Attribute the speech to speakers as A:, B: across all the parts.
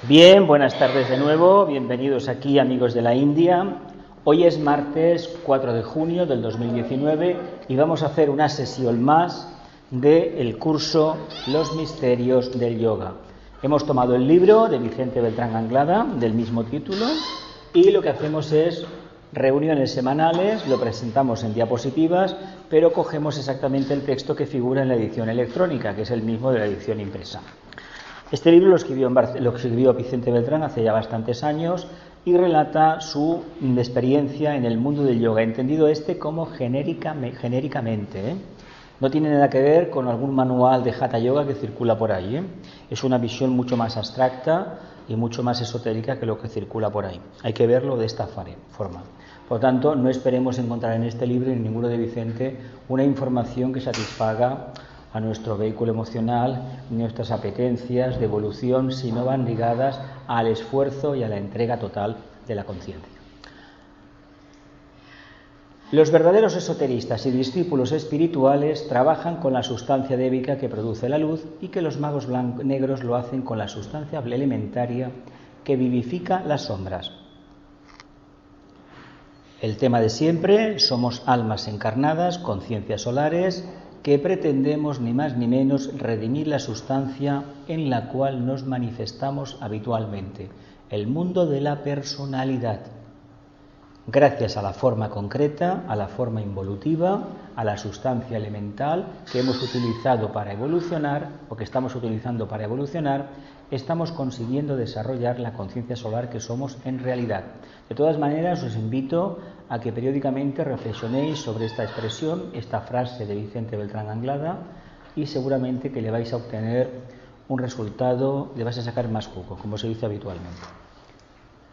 A: Bien, buenas tardes de nuevo, bienvenidos aquí amigos de la India. Hoy es martes 4 de junio del 2019 y vamos a hacer una sesión más del curso Los Misterios del Yoga. Hemos tomado el libro de Vicente Beltrán Anglada, del mismo título, y lo que hacemos es reuniones semanales, lo presentamos en diapositivas, pero cogemos exactamente el texto que figura en la edición electrónica, que es el mismo de la edición impresa. Este libro lo escribió Vicente Beltrán hace ya bastantes años y relata su experiencia en el mundo del yoga, entendido como genéricamente. No tiene nada que ver con algún manual de Hatha Yoga que circula por ahí. Es una visión mucho más abstracta y mucho más esotérica que lo que circula por ahí. Hay que verlo de esta forma. Por lo tanto, no esperemos encontrar en este libro, en ninguno de Vicente, una información que satisfaga a nuestro vehículo emocional, nuestras apetencias de evolución, si no van ligadas al esfuerzo y a la entrega total de la conciencia. Los verdaderos esoteristas y discípulos espirituales trabajan con la sustancia débica que produce la luz y que los magos negros lo hacen con la sustancia elementaria que vivifica las sombras. El tema de siempre: somos almas encarnadas, conciencias solares, que pretendemos ni más ni menos redimir la sustancia en la cual nos manifestamos habitualmente, el mundo de la personalidad. Gracias a la forma concreta, a la forma involutiva, a la sustancia elemental que hemos utilizado para evolucionar, o que estamos utilizando para evolucionar, estamos consiguiendo desarrollar la conciencia solar que somos en realidad. De todas maneras, os invito a que periódicamente reflexionéis sobre esta expresión, esta frase de Vicente Beltrán Anglada, y seguramente que le vais a obtener un resultado, le vais a sacar más jugo, como se dice habitualmente.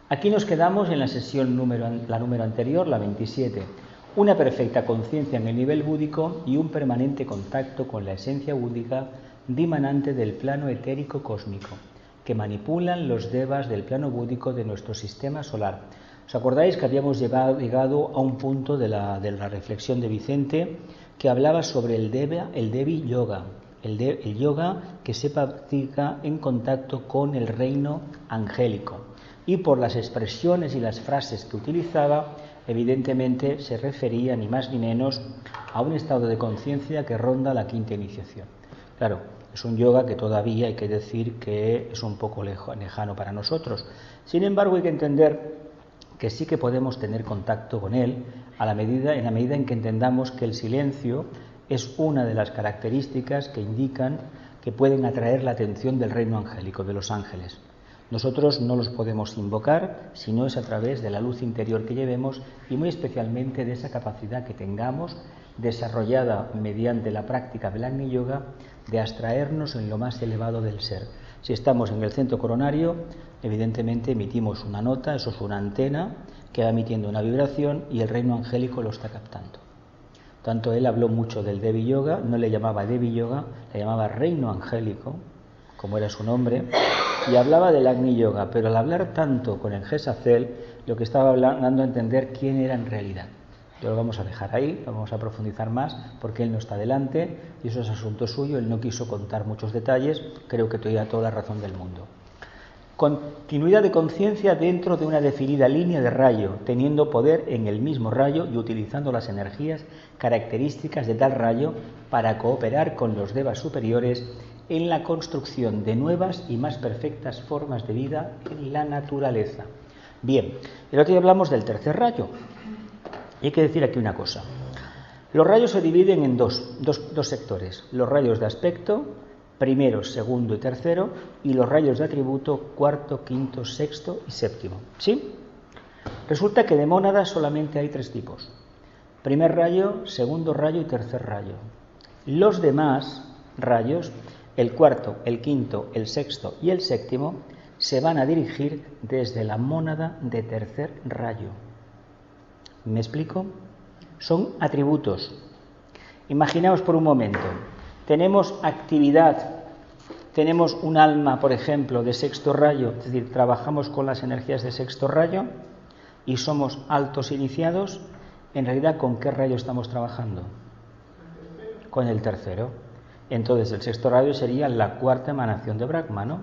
A: Aquí nos quedamos en la sesión número anterior, la 27. Una perfecta conciencia en el nivel búdico y un permanente contacto con la esencia búdica dimanante del plano etérico cósmico, que manipulan los devas del plano búdico de nuestro sistema solar. ¿Os acordáis que habíamos llegado a un punto de la reflexión de Vicente que hablaba sobre el Devi Yoga, el yoga que se practica en contacto con el reino angélico? Y por las expresiones y las frases que utilizaba, evidentemente se refería ni más ni menos a un estado de conciencia que ronda la quinta iniciación. Claro, es un yoga que todavía hay que decir que es un poco lejano para nosotros. Sin embargo, hay que entender que sí que podemos tener contacto con él en la medida en que entendamos que el silencio es una de las características que indican que pueden atraer la atención del reino angélico, de los ángeles. Nosotros no los podemos invocar si no es a través de la luz interior que llevemos y muy especialmente de esa capacidad que tengamos desarrollada mediante la práctica del Agni Yoga de abstraernos en lo más elevado del ser. Si estamos en el centro coronario, evidentemente emitimos una nota, eso es una antena que va emitiendo una vibración y el reino angélico lo está captando. Tanto él habló mucho del Devi Yoga, no le llamaba Devi Yoga, le llamaba reino angélico, como era su nombre, y hablaba del Agni Yoga, pero al hablar tanto con el Gesacel, lo que estaba dando a entender quién era en realidad. Yo lo vamos a dejar ahí, lo vamos a profundizar más, porque él no está delante, y eso es asunto suyo, él no quiso contar muchos detalles, creo que tenía toda la razón del mundo. Continuidad de conciencia dentro de una definida línea de rayo, teniendo poder en el mismo rayo y utilizando las energías características de tal rayo para cooperar con los devas superiores en la construcción de nuevas y más perfectas formas de vida en la naturaleza. Bien, el otro día hablamos del tercer rayo. Y hay que decir aquí una cosa. Los rayos se dividen en dos sectores. Los rayos de aspecto, primero, segundo y tercero, y los rayos de atributo, cuarto, quinto, sexto y séptimo. ¿Sí? Resulta que de mónadas solamente hay 3 tipos. Primer rayo, segundo rayo y tercer rayo. Los demás rayos, el cuarto, el quinto, el sexto y el séptimo, se van a dirigir desde la mónada de tercer rayo. ¿Me explico? Son atributos. Imaginaos por un momento, tenemos actividad, tenemos un alma, por ejemplo, de sexto rayo, es decir, trabajamos con las energías de sexto rayo y somos altos iniciados. En realidad, ¿con qué rayo estamos trabajando? Con el tercero. Entonces, el sexto rayo sería la cuarta emanación de Brahma, ¿no?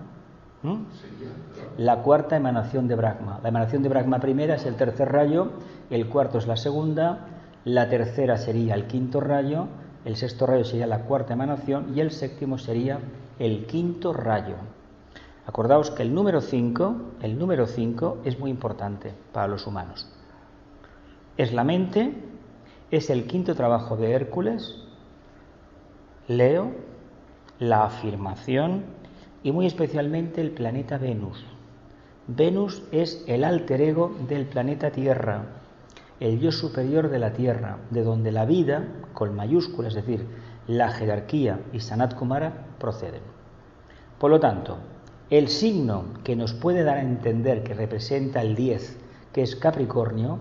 A: La cuarta emanación de Brahma. La emanación de Brahma primera es el tercer rayo, el cuarto es la segunda, la tercera sería el quinto rayo, el sexto rayo sería la cuarta emanación y el séptimo sería el quinto rayo. Acordaos que el número 5 es muy importante para los humanos. Es la mente, es el quinto trabajo de Hércules, Leo, la afirmación y muy especialmente el planeta Venus. Venus es el alter ego del planeta Tierra, el yo superior de la Tierra, de donde la vida, con mayúsculas, es decir, la jerarquía y Sanat Kumara, proceden. Por lo tanto, el signo que nos puede dar a entender que representa el 10, que es Capricornio,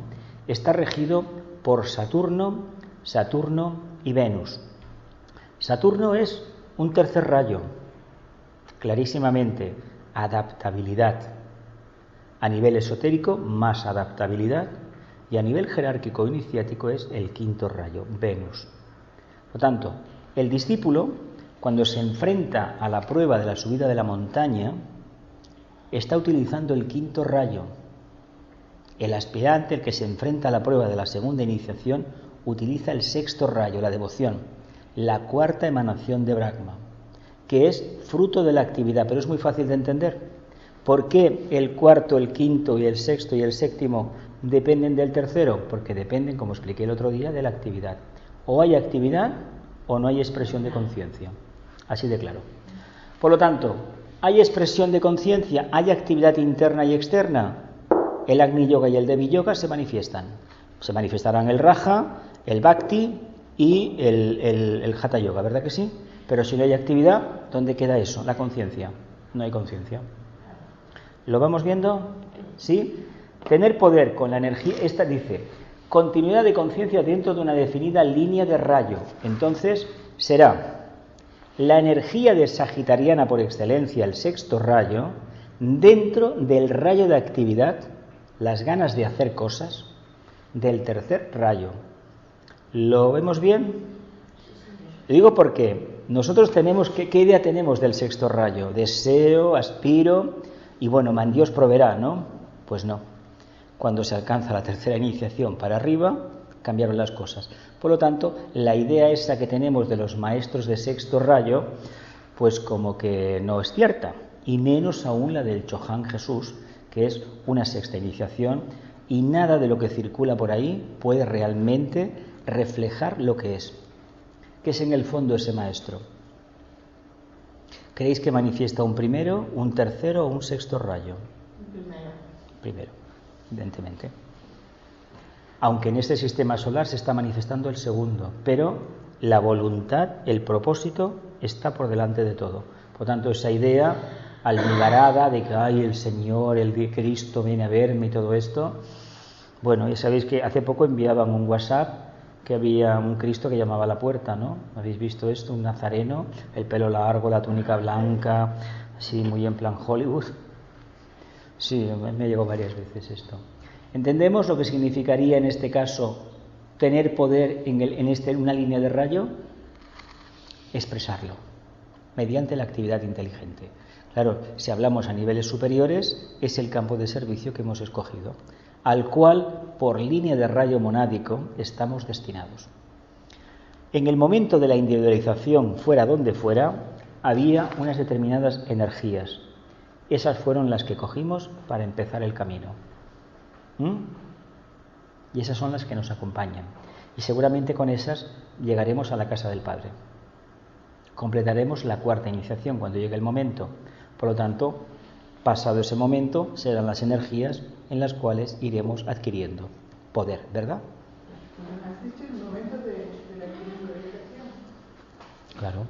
A: está regido por Saturno y Venus. Saturno es un tercer rayo, clarísimamente, adaptabilidad. A nivel esotérico, más adaptabilidad, y a nivel jerárquico iniciático es el quinto rayo, Venus. Por lo tanto, el discípulo, cuando se enfrenta a la prueba de la subida de la montaña, está utilizando el quinto rayo. El aspirante, el que se enfrenta a la prueba de la segunda iniciación, utiliza el sexto rayo, la devoción, la cuarta emanación de Brahma, que es fruto de la actividad, pero es muy fácil de entender. ¿Por qué el cuarto, el quinto y el sexto y el séptimo dependen del tercero? Porque dependen, como expliqué el otro día, de la actividad. O hay actividad o no hay expresión de conciencia. Así de claro. Por lo tanto, ¿hay expresión de conciencia? ¿Hay actividad interna y externa? El Agni Yoga y el Devi Yoga se manifiestan. Se manifestarán el Raja, el Bhakti y el Hatha Yoga, ¿verdad que sí? Pero si no hay actividad, ¿dónde queda eso? La conciencia. No hay conciencia. ¿Lo vamos viendo? ¿Sí? Tener poder con la energía, esta dice, continuidad de conciencia dentro de una definida línea de rayo. Entonces, será la energía de sagitariana por excelencia, el sexto rayo, dentro del rayo de actividad, las ganas de hacer cosas, del tercer rayo. ¿Lo vemos bien? Lo digo porque nosotros tenemos, ¿qué idea tenemos del sexto rayo? Deseo, aspiro, y bueno, Dios proveerá, ¿no? Pues no. Cuando se alcanza la tercera iniciación para arriba, cambiaron las cosas. Por lo tanto, la idea esa que tenemos de los maestros de sexto rayo, pues como que no es cierta. Y menos aún la del Chohan Jesús, que es una sexta iniciación, y nada de lo que circula por ahí puede realmente reflejar lo que es. ¿Qué es en el fondo ese maestro? ¿Creéis que manifiesta un primero, un tercero o un sexto rayo? Primero, evidentemente. Aunque en este sistema solar se está manifestando el segundo, pero la voluntad, el propósito, está por delante de todo. Por tanto, esa idea almibarada de que ay, el Señor, el Cristo viene a verme y todo esto. Bueno, ya sabéis que hace poco enviaban un WhatsApp que había un Cristo que llamaba a la puerta, ¿no? ¿Habéis visto esto? Un nazareno, el pelo largo, la túnica blanca, así muy en plan Hollywood. Sí, me llegó varias veces esto. ¿Entendemos lo que significaría en este caso tener poder en una línea de rayo? Expresarlo, mediante la actividad inteligente. Claro, si hablamos a niveles superiores, es el campo de servicio que hemos escogido, al cual, por línea de rayo monádico, estamos destinados. En el momento de la individualización, fuera donde fuera, había unas determinadas energías. Esas fueron las que cogimos para empezar el camino. Y esas son las que nos acompañan. Y seguramente con esas llegaremos a la casa del Padre. Completaremos la cuarta iniciación cuando llegue el momento. Por lo tanto, pasado ese momento, serán las energías en las cuales iremos adquiriendo poder, ¿verdad?
B: ¿Has dicho el momento de la individualización?
A: Claro.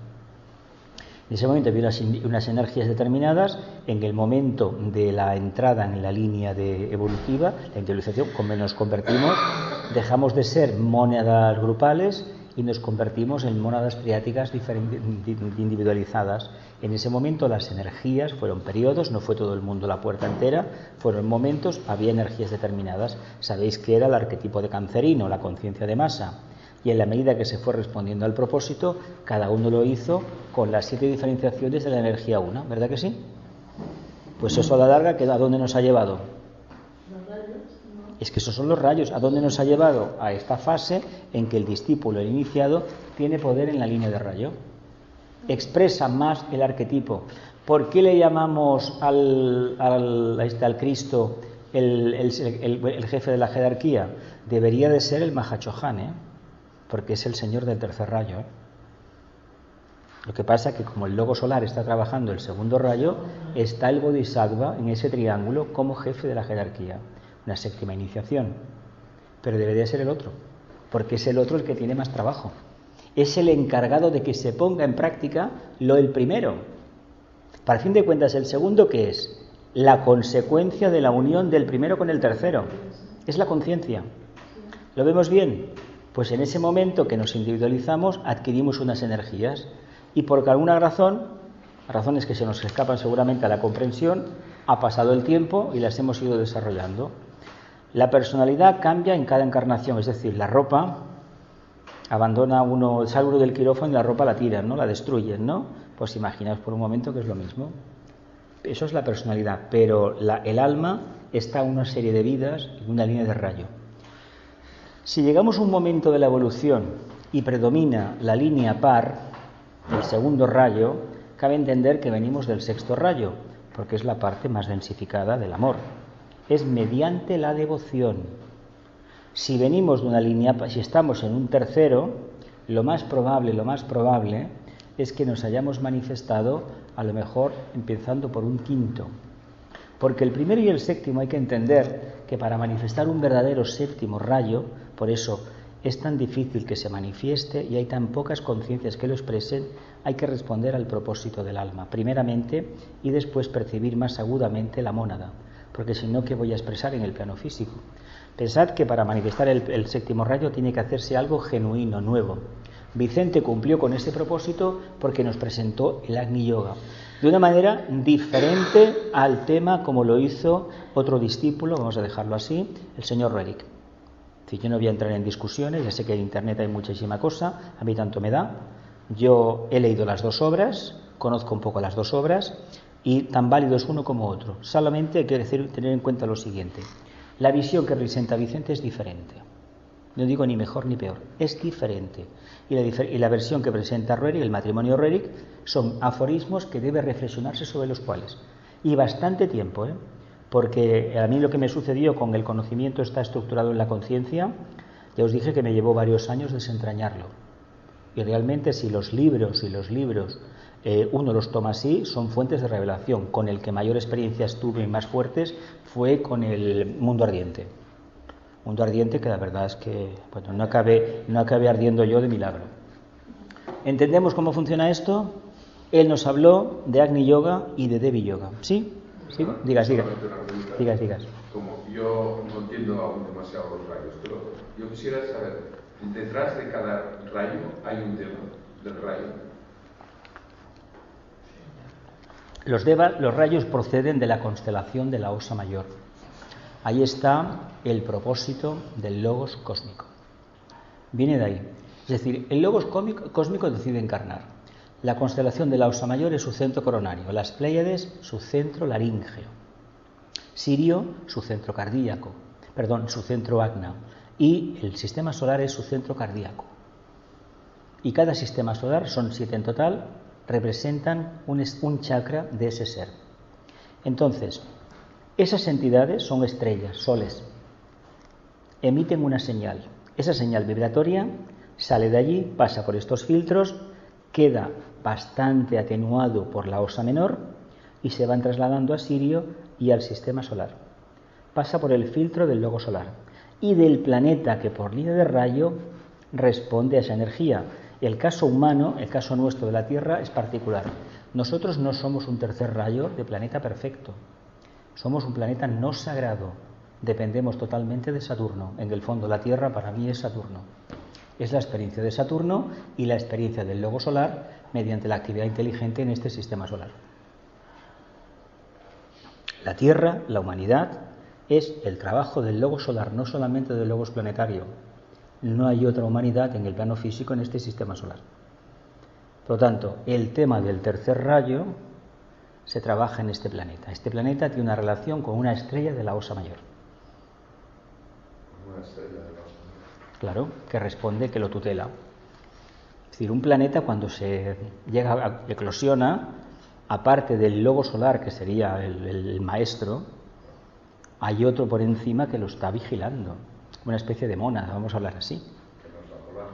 A: En ese momento había unas energías determinadas. En el momento de la entrada en la línea de evolutiva, la individualización, como nos convertimos, dejamos de ser mónadas grupales y nos convertimos en mónadas triáticas individualizadas. En ese momento las energías fueron periodos, no fue todo el mundo la puerta entera, fueron momentos, había energías determinadas. Sabéis que era el arquetipo de cancerino, la conciencia de masa. Y en la medida que se fue respondiendo al propósito, cada uno lo hizo con las 7 diferenciaciones de la energía una, ¿verdad que sí? Pues eso a la larga, ¿a dónde nos ha llevado?
B: Los rayos, ¿no?
A: Es que esos son los rayos. ¿A dónde nos ha llevado? A esta fase en que el discípulo, el iniciado, tiene poder en la línea de rayo. Expresa más el arquetipo. ¿Por qué le llamamos al Cristo el jefe de la jerarquía? Debería de ser el Mahachohan, porque es el señor del tercer rayo. Lo que pasa es que como el logo solar está trabajando el segundo rayo, está el Bodhisattva en ese triángulo como jefe de la jerarquía, una séptima iniciación. Pero debería ser el otro, porque es el otro el que tiene más trabajo. Es el encargado de que se ponga en práctica el primero. Para fin de cuentas, el segundo, ¿qué es? La consecuencia de la unión del primero con el tercero. Es la conciencia. ¿Lo vemos bien? Pues en ese momento que nos individualizamos, adquirimos unas energías. Y por alguna razón, razones que se nos escapan seguramente a la comprensión, ha pasado el tiempo y las hemos ido desarrollando. La personalidad cambia en cada encarnación, es decir, la ropa, abandona uno, sale uno del quirófano y la ropa la tiran, ¿no? La destruyen, ¿no? Pues imaginaos por un momento que es lo mismo. Eso es la personalidad, pero el alma está en una serie de vidas en una línea de rayo. Si llegamos a un momento de la evolución y predomina la línea par, el segundo rayo, cabe entender que venimos del sexto rayo, porque es la parte más densificada del amor. Es mediante la devoción. Si venimos de una línea, si estamos en un tercero, lo más probable es que nos hayamos manifestado, a lo mejor empezando por un quinto. Porque el primero y el séptimo hay que entender que para manifestar un verdadero séptimo rayo, por eso es tan difícil que se manifieste y hay tan pocas conciencias que lo expresen, hay que responder al propósito del alma, primeramente, y después percibir más agudamente la mónada, porque si no, ¿qué voy a expresar en el plano físico? Pensad que para manifestar el séptimo rayo tiene que hacerse algo genuino, nuevo. Vicente cumplió con ese propósito porque nos presentó el Agni Yoga, de una manera diferente al tema como lo hizo otro discípulo, vamos a dejarlo así, el señor Roerich. Yo no voy a entrar en discusiones, ya sé que en internet hay muchísima cosa, a mí tanto me da. Yo he leído las dos obras, conozco un poco las dos obras y tan válido es uno como otro. Solamente hay que tener en cuenta lo siguiente: la visión que presenta Vicente es diferente. No digo ni mejor ni peor, es diferente. Y la versión que presenta Roerich, el matrimonio Roerich, son aforismos que debe reflexionarse sobre los cuales. Y bastante tiempo, porque a mí lo que me sucedió con el conocimiento está estructurado en la conciencia, ya os dije que me llevó varios años desentrañarlo. Y realmente si los libros uno los toma así, son fuentes de revelación. Con el que mayor experiencias tuve y más fuertes fue con el mundo ardiente. Mundo ardiente que la verdad es que no acabé ardiendo yo de milagro. ¿Entendemos cómo funciona esto? Él nos habló de Agni Yoga y de Devi Yoga. ¿Sí? ¿Sí? Digas.
C: Como yo no entiendo aún demasiado los rayos, pero yo quisiera saber, detrás de cada rayo hay un tema del rayo.
A: Los rayos proceden de la constelación de la Osa Mayor. Ahí está el propósito del Logos cósmico. Viene de ahí. Es decir, el Logos cósmico decide encarnar. La constelación de la Osa Mayor es su centro coronario, las Pléyades su centro laríngeo, Sirio su centro cardíaco, su centro agna, y el sistema solar es su centro cardíaco. Y cada sistema solar, son 7 en total, representan un chakra de ese ser. Entonces, esas entidades son estrellas, soles, emiten una señal. Esa señal vibratoria sale de allí, pasa por estos filtros, queda bastante atenuado por la Osa Menor y se van trasladando a Sirio y al sistema solar. Pasa por el filtro del logo solar y del planeta que por línea de rayo responde a esa energía. El caso humano, el caso nuestro de la Tierra es particular. Nosotros no somos un tercer rayo de planeta perfecto. Somos un planeta no sagrado. Dependemos totalmente de Saturno. En el fondo, la Tierra para mí es Saturno. Es la experiencia de Saturno y la experiencia del logo solar mediante la actividad inteligente en este sistema solar. La Tierra, la humanidad, es el trabajo del logo solar, no solamente del logos planetario. No hay otra humanidad en el plano físico en este sistema solar. Por lo tanto, el tema del tercer rayo se trabaja en este planeta. Este planeta tiene una relación con una estrella de la Osa Mayor.
C: Una estrella de la Osa Mayor.
A: Claro, que responde, que lo tutela. Es decir, un planeta cuando se llega a eclosiona, aparte del lobo solar, que sería el maestro, hay otro por encima que lo está vigilando. Una especie de mona, vamos a hablar así.
C: Que no es la polar.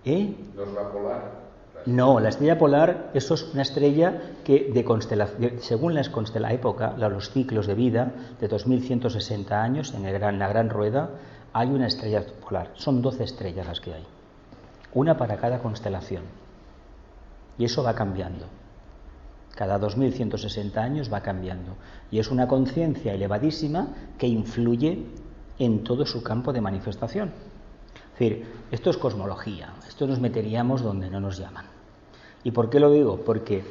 A: ¿Eh?
C: No es la polar.
A: No, la estrella polar, eso es una estrella que de constelación, según la época, los ciclos de vida, de 2160 años, en la gran rueda, hay una estrella polar. Son 12 estrellas las que hay. Una para cada constelación. Y eso va cambiando. Cada 2160 años va cambiando. Y es una conciencia elevadísima que influye en todo su campo de manifestación. Es decir, esto es cosmología. Esto nos meteríamos donde no nos llaman. ¿Y por qué lo digo? Porque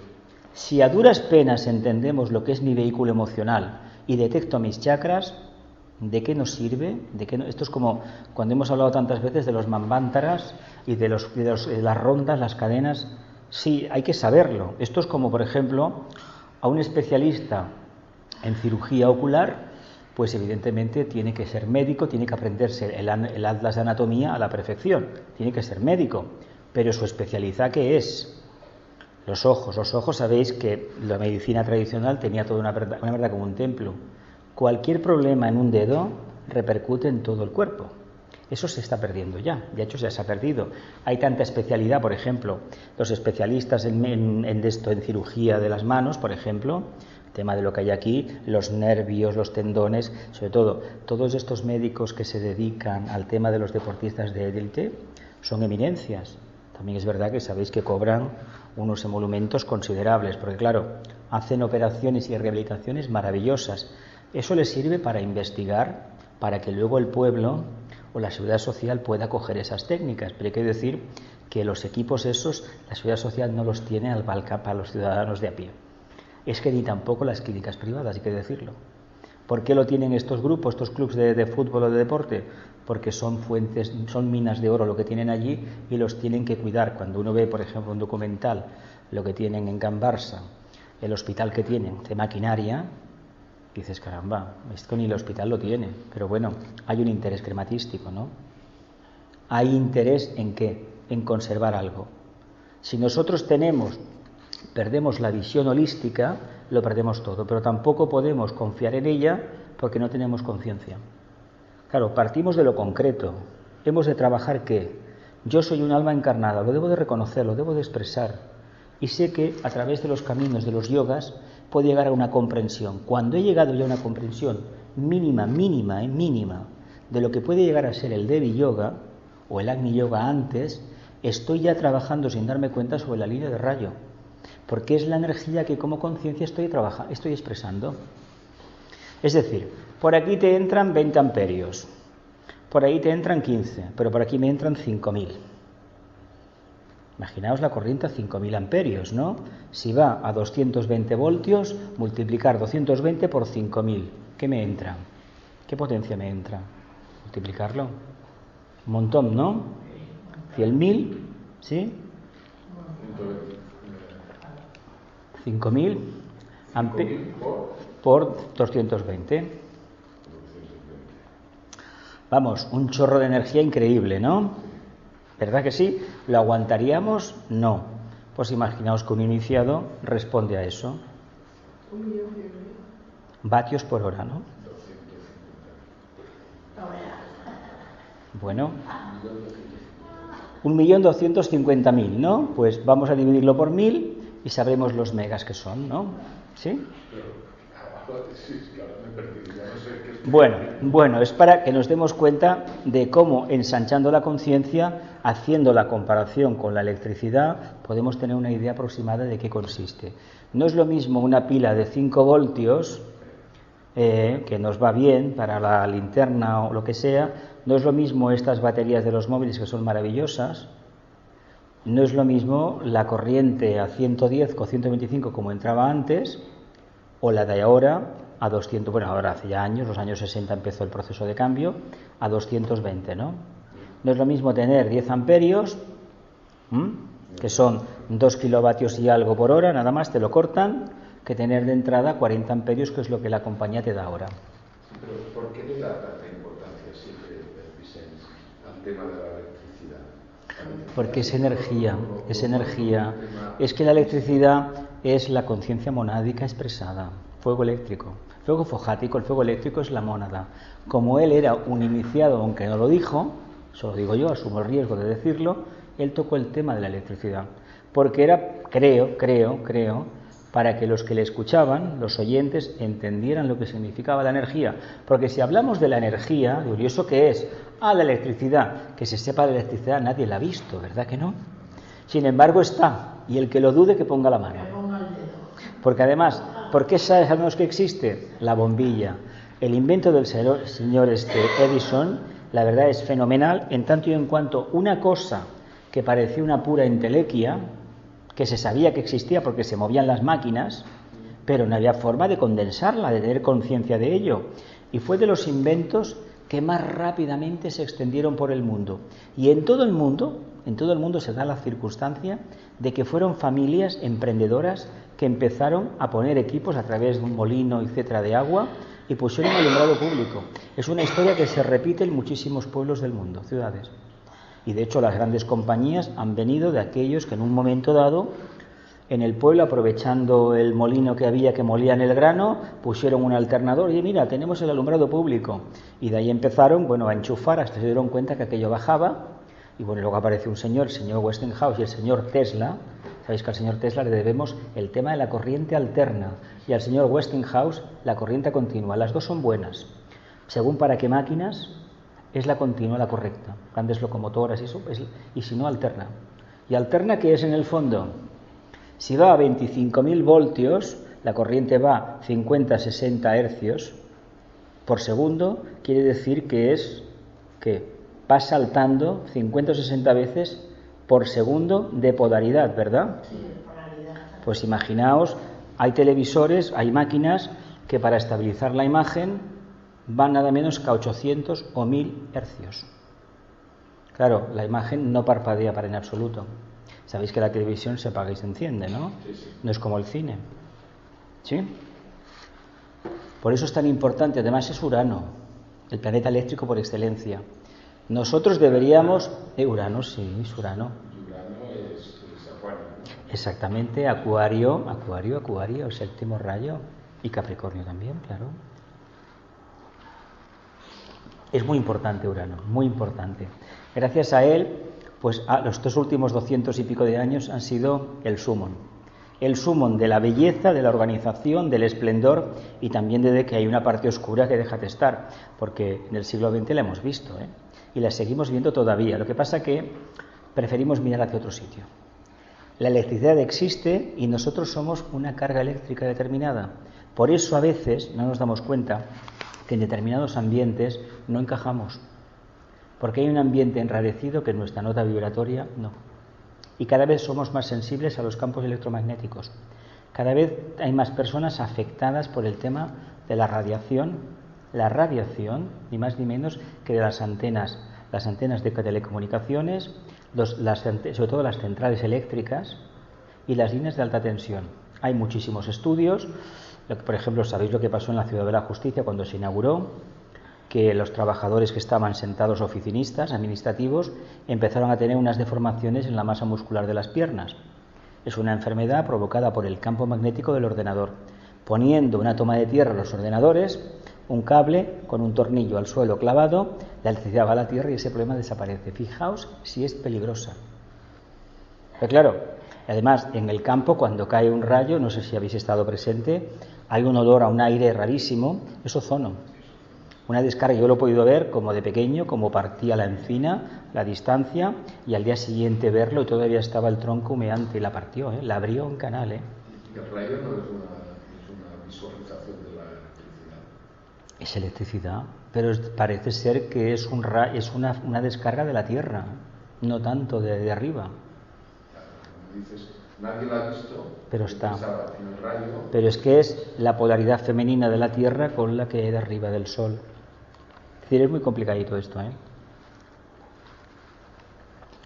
A: si a duras penas entendemos lo que es mi vehículo emocional y detecto mis chakras, ¿de qué nos sirve? Esto es como cuando hemos hablado tantas veces de los manvántaras y de las rondas, las cadenas. Sí, hay que saberlo. Esto es como, por ejemplo, a un especialista en cirugía ocular, pues evidentemente tiene que ser médico, tiene que aprenderse el atlas de anatomía a la perfección, tiene que ser médico, pero su especialidad, ¿qué es? Los ojos. Los ojos, sabéis que la medicina tradicional tenía toda una verdad como un templo. Cualquier problema en un dedo repercute en todo el cuerpo. Eso se está perdiendo ya, de hecho ya se ha perdido. Hay tanta especialidad, por ejemplo, los especialistas en cirugía de las manos, por ejemplo, el tema de lo que hay aquí, los nervios, los tendones, sobre todo, todos estos médicos que se dedican al tema de los deportistas de élite son eminencias. También es verdad que sabéis que cobran unos emolumentos considerables, porque claro, hacen operaciones y rehabilitaciones maravillosas. Eso les sirve para investigar, para que luego el pueblo o la seguridad social pueda coger esas técnicas. Pero hay que decir que los equipos esos, la seguridad social no los tiene al balcán para los ciudadanos de a pie. Es que ni tampoco las clínicas privadas, hay que decirlo. ¿Por qué lo tienen estos grupos, estos clubes de fútbol o de deporte? Porque son fuentes, son minas de oro lo que tienen allí y los tienen que cuidar. Cuando uno ve, por ejemplo, un documental, lo que tienen en Can Barça, el hospital que tienen de maquinaria, dices, caramba, esto ni el hospital lo tiene. Pero bueno, hay un interés crematístico, ¿no? Hay interés en ¿qué? En conservar algo. Si nosotros perdemos la visión holística, lo perdemos todo, pero tampoco podemos confiar en ella porque no tenemos conciencia. Claro, partimos de lo concreto. Hemos de trabajar ¿qué? Yo soy un alma encarnada, lo debo de reconocer, lo debo de expresar. Y sé que a través de los caminos de los yogas puedo llegar a una comprensión. Cuando he llegado ya a una comprensión mínima de lo que puede llegar a ser el Devi Yoga o el Agni Yoga antes, estoy ya trabajando sin darme cuenta sobre la línea de rayo. Porque es la energía que como conciencia estoy expresando. Es decir, por aquí te entran 20 amperios, por ahí te entran 15, pero por aquí me entran 5.000. Imaginaos la corriente a 5.000 amperios, ¿no? Si va a 220 voltios, multiplicar 220 por 5.000. ¿Qué me entra? ¿Qué potencia me entra? Multiplicarlo. Un montón, ¿no? 100.000, ¿sí? 5.000 amperios por 220. Vamos, un chorro de energía increíble, ¿no? ¿Verdad que sí? ¿Lo aguantaríamos? No. Pues imaginaos que un iniciado responde a eso. Vatios por hora, ¿no? Bueno, 1.250.000, ¿no? Pues vamos a dividirlo por 1.000 y sabremos los megas que son, ¿no? ¿Sí? Bueno, es para que nos demos cuenta de cómo, ensanchando la conciencia, haciendo la comparación con la electricidad, podemos tener una idea aproximada de qué consiste. No es lo mismo una pila de 5 voltios, que nos va bien para la linterna o lo que sea, no es lo mismo estas baterías de los móviles que son maravillosas, no es lo mismo la corriente a 110 o 125 como entraba antes, o la de ahora a 200, bueno, ahora hace ya años, los años 60 empezó el proceso de cambio, a 220, ¿no? No es lo mismo tener 10 amperios, que son 2 kilovatios y algo por hora, nada más, te lo cortan, que tener de entrada 40 amperios, que es lo que la compañía te da ahora.
C: Sí, pero ¿por qué le da tanta importancia siempre el Vicens al tema de la electricidad?
A: Porque es energía, es energía. Es que la electricidad es la conciencia monádica expresada, fuego eléctrico. Fuego fojático, el fuego eléctrico es la mónada. Como él era un iniciado, aunque no lo dijo, eso lo digo yo, asumo el riesgo de decirlo, él tocó el tema de la electricidad. Porque era, creo, para que los que le escuchaban, los oyentes, entendieran lo que significaba la energía. Porque si hablamos de la energía, digo, ¿y eso qué es? Ah, la electricidad. Que se sepa la electricidad, nadie la ha visto, ¿verdad que no? Sin embargo está, y el que lo dude que ponga la mano. Porque además, ¿por qué sabemos que existe? La bombilla. El invento del señor Edison, la verdad es fenomenal, en tanto y en cuanto una cosa que parecía una pura entelequia, que se sabía que existía porque se movían las máquinas, pero no había forma de condensarla, de tener conciencia de ello. Y fue de los inventos que más rápidamente se extendieron por el mundo. Y en todo el mundo se da la circunstancia de que fueron familias emprendedoras que empezaron a poner equipos a través de un molino, etcétera, de agua, y pusieron alumbrado público. Es una historia que se repite en muchísimos pueblos del mundo, ciudades. Y de hecho las grandes compañías han venido de aquellos que en un momento dado, en el pueblo, aprovechando el molino que había que molían el grano, pusieron un alternador y mira, tenemos el alumbrado público. Y de ahí empezaron, a enchufar hasta se dieron cuenta que aquello bajaba. Y luego apareció un señor, el señor Westinghouse y el señor Tesla. Sabéis que al señor Tesla le debemos el tema de la corriente alterna y al señor Westinghouse la corriente continua. Las dos son buenas. Según para qué máquinas, es la continua la correcta. Grandes locomotoras y eso, y si no, alterna. ¿Y alterna qué es en el fondo? Si va a 25.000 voltios, la corriente va 50-60 hercios por segundo, quiere decir que va saltando 50 o 60 veces por segundo de polaridad, ¿verdad?
D: Sí, de polaridad.
A: Pues imaginaos, hay televisores, hay máquinas que para estabilizar la imagen van nada menos que a 800 o 1000 hercios. Claro, la imagen no parpadea para en absoluto. Sabéis que la televisión se apaga y se enciende, ¿no? No es como el cine. ¿Sí? Por eso es tan importante, además es Urano, el planeta eléctrico por excelencia. Nosotros deberíamos... Urano, sí, es Urano.
C: Urano es Acuario, ¿no?
A: Exactamente, Acuario, el séptimo rayo, y Capricornio también, claro. Es muy importante Urano, muy importante. Gracias a él, pues los 2 últimos 200 y pico de años han sido el sumum de la belleza, de la organización, del esplendor y también de que hay una parte oscura que deja de estar, porque en el siglo XX la hemos visto, y la seguimos viendo todavía. Lo que pasa que preferimos mirar hacia otro sitio. La electricidad existe y nosotros somos una carga eléctrica determinada. Por eso a veces no nos damos cuenta que en determinados ambientes no encajamos, porque hay un ambiente enrarecido que nuestra nota vibratoria no. Y cada vez somos más sensibles a los campos electromagnéticos. Cada vez hay más personas afectadas por el tema de la radiación, ni más ni menos que de las antenas de telecomunicaciones, sobre todo las centrales eléctricas y las líneas de alta tensión. Hay muchísimos estudios. Por ejemplo, sabéis lo que pasó en la Ciudad de la Justicia cuando se inauguró, que los trabajadores que estaban sentados, oficinistas, administrativos, empezaron a tener unas deformaciones en la masa muscular de las piernas. Es una enfermedad provocada por el campo magnético del ordenador. Poniendo una toma de tierra a los ordenadores, un cable con un tornillo al suelo clavado, la electricidad va a la tierra y ese problema desaparece. Fijaos si es peligrosa. Pero claro, además en el campo cuando cae un rayo, no sé si habéis estado presente, hay un olor a un aire rarísimo, es ozono. Una descarga, yo lo he podido ver como de pequeño, como partía la encina, la distancia, y al día siguiente verlo y todavía estaba el tronco humeante y la partió, la abrió un canal.
C: ¿Y el rayo no es una visualización de la electricidad?
A: Es electricidad, pero parece ser que es una descarga de la Tierra, no tanto de arriba.
C: Como dices, nadie la ha visto,
A: pero está.
C: En el rayo.
A: Pero es que es la polaridad femenina de la Tierra con la que hay de arriba del Sol. Es decir, es muy complicadito esto,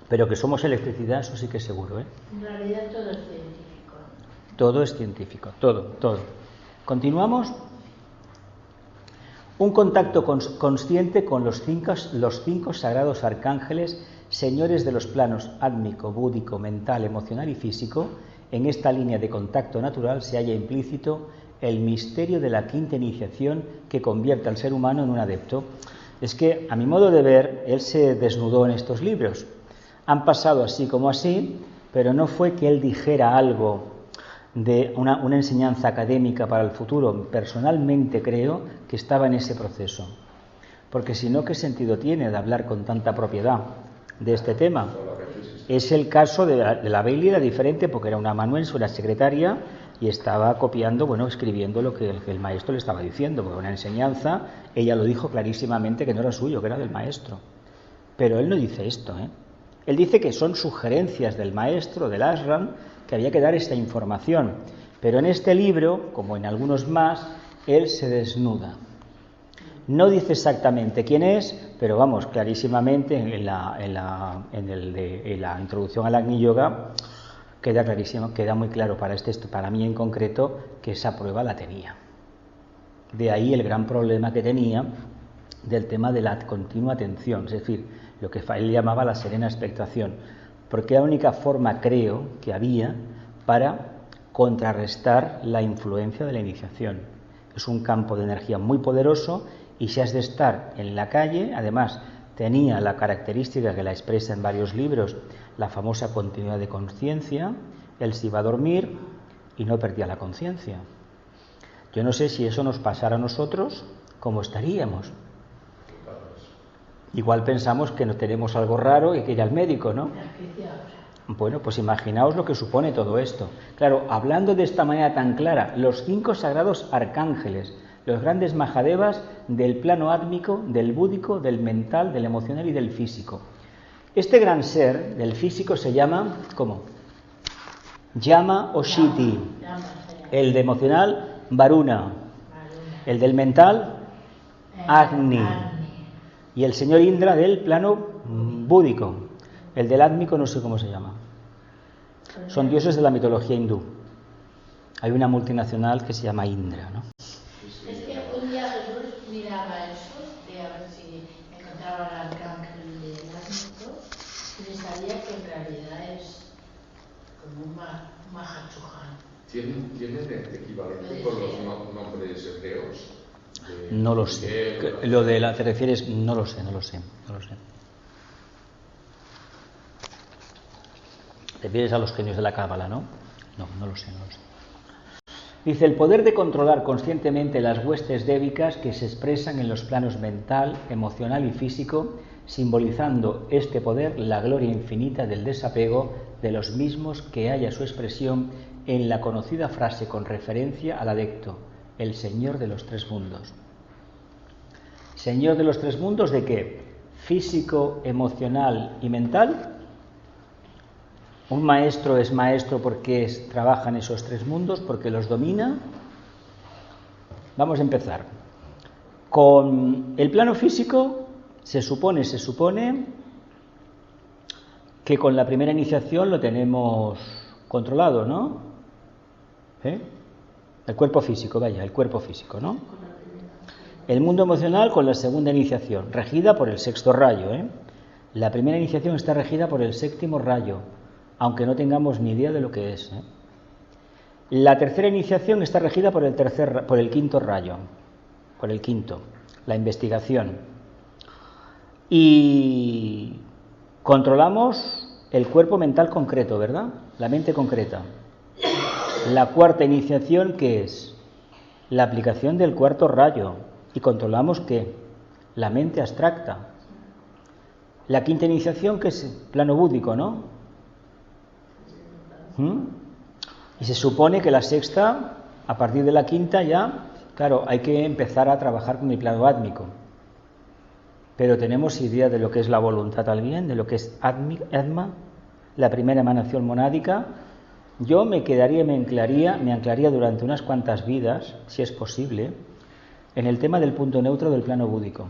A: Pero que somos electricidad, eso sí que es seguro,
D: En realidad todo es científico.
A: Todo es científico, todo. Continuamos. Un contacto consciente con los cinco sagrados arcángeles, señores de los planos átmico, búdico, mental, emocional y físico. En esta línea de contacto natural se halla implícito el misterio de la quinta iniciación que convierte al ser humano en un adepto. Es que, a mi modo de ver, él se desnudó en estos libros. Han pasado así como así, pero no fue que él dijera algo de una enseñanza académica para el futuro. Personalmente creo que estaba en ese proceso. Porque si no, ¿qué sentido tiene de hablar con tanta propiedad de este tema? Es el caso de la Bailey, era diferente porque era una amanuense, una secretaria, y estaba copiando, escribiendo lo que el maestro le estaba diciendo, porque una enseñanza, ella lo dijo clarísimamente que no era suyo, que era del maestro. Pero él no dice esto, ¿eh? Él dice que son sugerencias del maestro, del ashram, que había que dar esta información. Pero en este libro, como en algunos más, él se desnuda. No dice exactamente quién es, pero vamos, clarísimamente en la introducción al Agni Yoga queda clarísimo, queda muy claro para mí en concreto que esa prueba la tenía. De ahí el gran problema que tenía del tema de la continua atención, es decir, lo que él llamaba la serena expectación, porque era la única forma, creo, que había para contrarrestar la influencia de la iniciación. Es un campo de energía muy poderoso y si has de estar en la calle, además tenía la característica que la expresa en varios libros, la famosa continuidad de conciencia. Él se iba a dormir y no perdía la conciencia. Yo no sé si eso nos pasara a nosotros, ¿cómo estaríamos? Igual pensamos que no tenemos algo raro y que ir al médico, ¿no? Bueno, pues imaginaos lo que supone todo esto. Claro, hablando de esta manera tan clara, los 5 sagrados arcángeles, los grandes Mahadevas del plano átmico, del búdico, del mental, del emocional y del físico. Este gran ser del físico se llama, ¿cómo? Yama o Shiti. El de emocional, Varuna. El del mental, Agni. Y el señor Indra del plano búdico. El del átmico no sé cómo se llama. Son dioses de la mitología hindú. Hay una multinacional que se llama Indra, ¿no?
D: Es que un día Jesús miraba eso, de a ver si encontraba al arcángel del átmico, y le sabía que en realidad es como un Mahachohan.
C: ¿Tienen equivalente con los nombres hebreos?
A: No lo sé. Lo de la te refieres, no lo sé. Te refieres a los genios de la Cábala, ¿no? No lo sé. Dice, el poder de controlar conscientemente las huestes débicas que se expresan en los planos mental, emocional y físico, simbolizando este poder la gloria infinita del desapego de los mismos que halla su expresión en la conocida frase con referencia al adepto, el Señor de los 3 mundos. ¿Señor de los 3 mundos de qué? Físico, emocional y mental. Un maestro es maestro porque trabaja en esos 3 mundos, porque los domina. Vamos a empezar. Con el plano físico se supone que con la primera iniciación lo tenemos controlado, ¿no? El cuerpo físico, el cuerpo físico, ¿no? El mundo emocional con la segunda iniciación, regida por el 6º rayo, La primera iniciación está regida por el 7º rayo, aunque no tengamos ni idea de lo que es. La tercera iniciación está regida por el 5º rayo, por el 5º, la investigación. Y controlamos el cuerpo mental concreto, ¿verdad? La mente concreta. La cuarta iniciación, ¿qué es? La aplicación del 4º rayo. Y controlamos, ¿qué? La mente abstracta. La quinta iniciación, que es plano búdico, ¿no? Y se supone que la sexta, a partir de la quinta ya, claro, hay que empezar a trabajar con el plano átmico. Pero tenemos idea de lo que es la voluntad al bien, de lo que es Atma, la primera emanación monádica. Yo me anclaría durante unas cuantas vidas, si es posible, en el tema del punto neutro del plano búdico.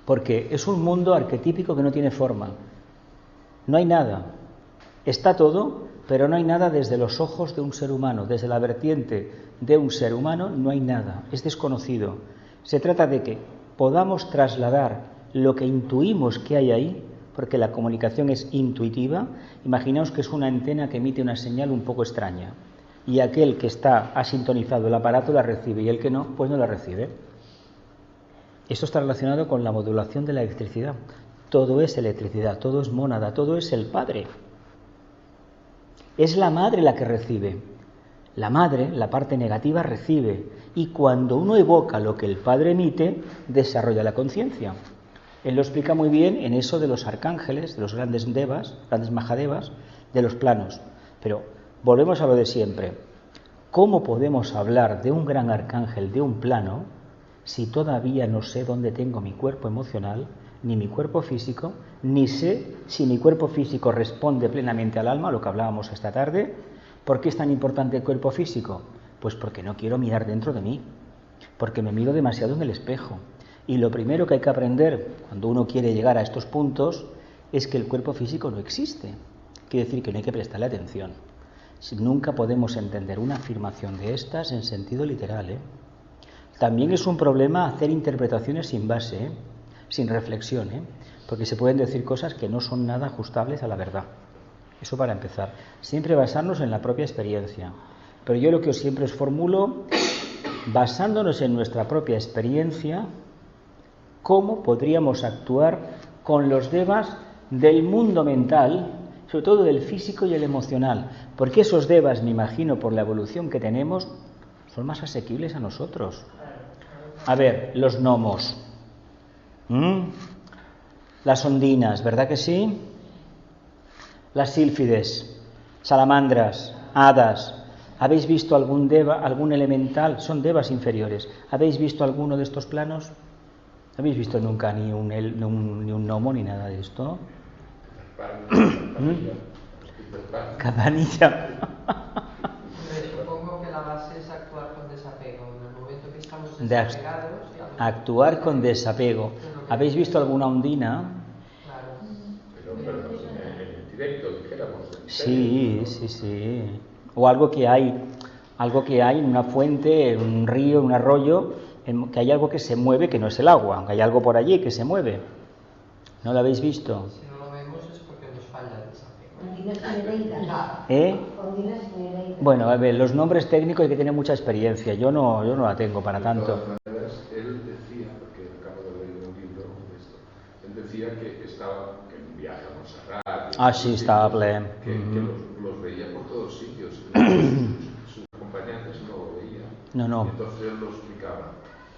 A: Porque es un mundo arquetípico que no tiene forma. No hay nada. Está todo, pero no hay nada desde los ojos de un ser humano, desde la vertiente de un ser humano no hay nada, es desconocido. Se trata de que podamos trasladar lo que intuimos que hay ahí, porque la comunicación es intuitiva. Imaginaos que es una antena que emite una señal un poco extraña, y aquel que ha sintonizado el aparato la recibe, y el que no, pues no la recibe. Esto está relacionado con la modulación de la electricidad. Todo es electricidad, todo es mónada, todo es el padre. Es la madre la que recibe. La madre, la parte negativa, recibe. Y cuando uno evoca lo que el padre emite, desarrolla la conciencia. Él lo explica muy bien en eso de los arcángeles, de los grandes devas, grandes mahadevas, de los planos. Pero volvemos a lo de siempre. ¿Cómo podemos hablar de un gran arcángel, de un plano, si todavía no sé dónde tengo mi cuerpo emocional, ni mi cuerpo físico, ni sé si mi cuerpo físico responde plenamente al alma, lo que hablábamos esta tarde? ¿Por qué es tan importante el cuerpo físico? Pues porque no quiero mirar dentro de mí, porque me miro demasiado en el espejo. Y lo primero que hay que aprender cuando uno quiere llegar a estos puntos es que el cuerpo físico no existe. Quiere decir que no hay que prestarle atención. Nunca podemos entender una afirmación de estas en sentido literal, También es un problema hacer interpretaciones sin base, sin reflexión, porque se pueden decir cosas que no son nada ajustables a la verdad. Eso para empezar. Siempre basarnos en la propia experiencia. Pero yo lo que siempre os formulo, basándonos en nuestra propia experiencia, ¿cómo podríamos actuar con los devas del mundo mental, sobre todo del físico y el emocional? Porque esos devas, me imagino, por la evolución que tenemos, son más asequibles a nosotros. A ver, los gnomos, las ondinas, ¿verdad que sí? Las sílfides, salamandras, hadas. ¿Habéis visto algún deva, algún elemental? Son devas inferiores. ¿Habéis visto alguno de estos planos? ¿No habéis visto nunca ni un gnomo ni nada de esto? Cabanilla.
E: Supongo que la base es actuar con desapego. En el momento que estamos desapegados...
A: Actuar con desapego. ¿Habéis visto alguna ondina?
E: Claro.
C: Pero en directo, dijéramos.
A: Sí. O algo que hay en una fuente, en un río, en un arroyo, que hay algo que se mueve, que no es el agua, aunque hay algo por allí que se mueve. ¿No lo habéis visto?
E: Si no lo vemos es porque nos falla el desapego.
A: Bueno, a ver, los nombres técnicos hay que tener mucha experiencia. Yo no la tengo para tanto.
C: Él decía, porque acabo de leer un libro de esto, él decía que estaba en un viaje a Montserrat.
A: Sí, estaba pleno.
C: Que los veía por todos sitios. Sus acompañantes no lo veían.
A: No.
C: Entonces él lo explicaba.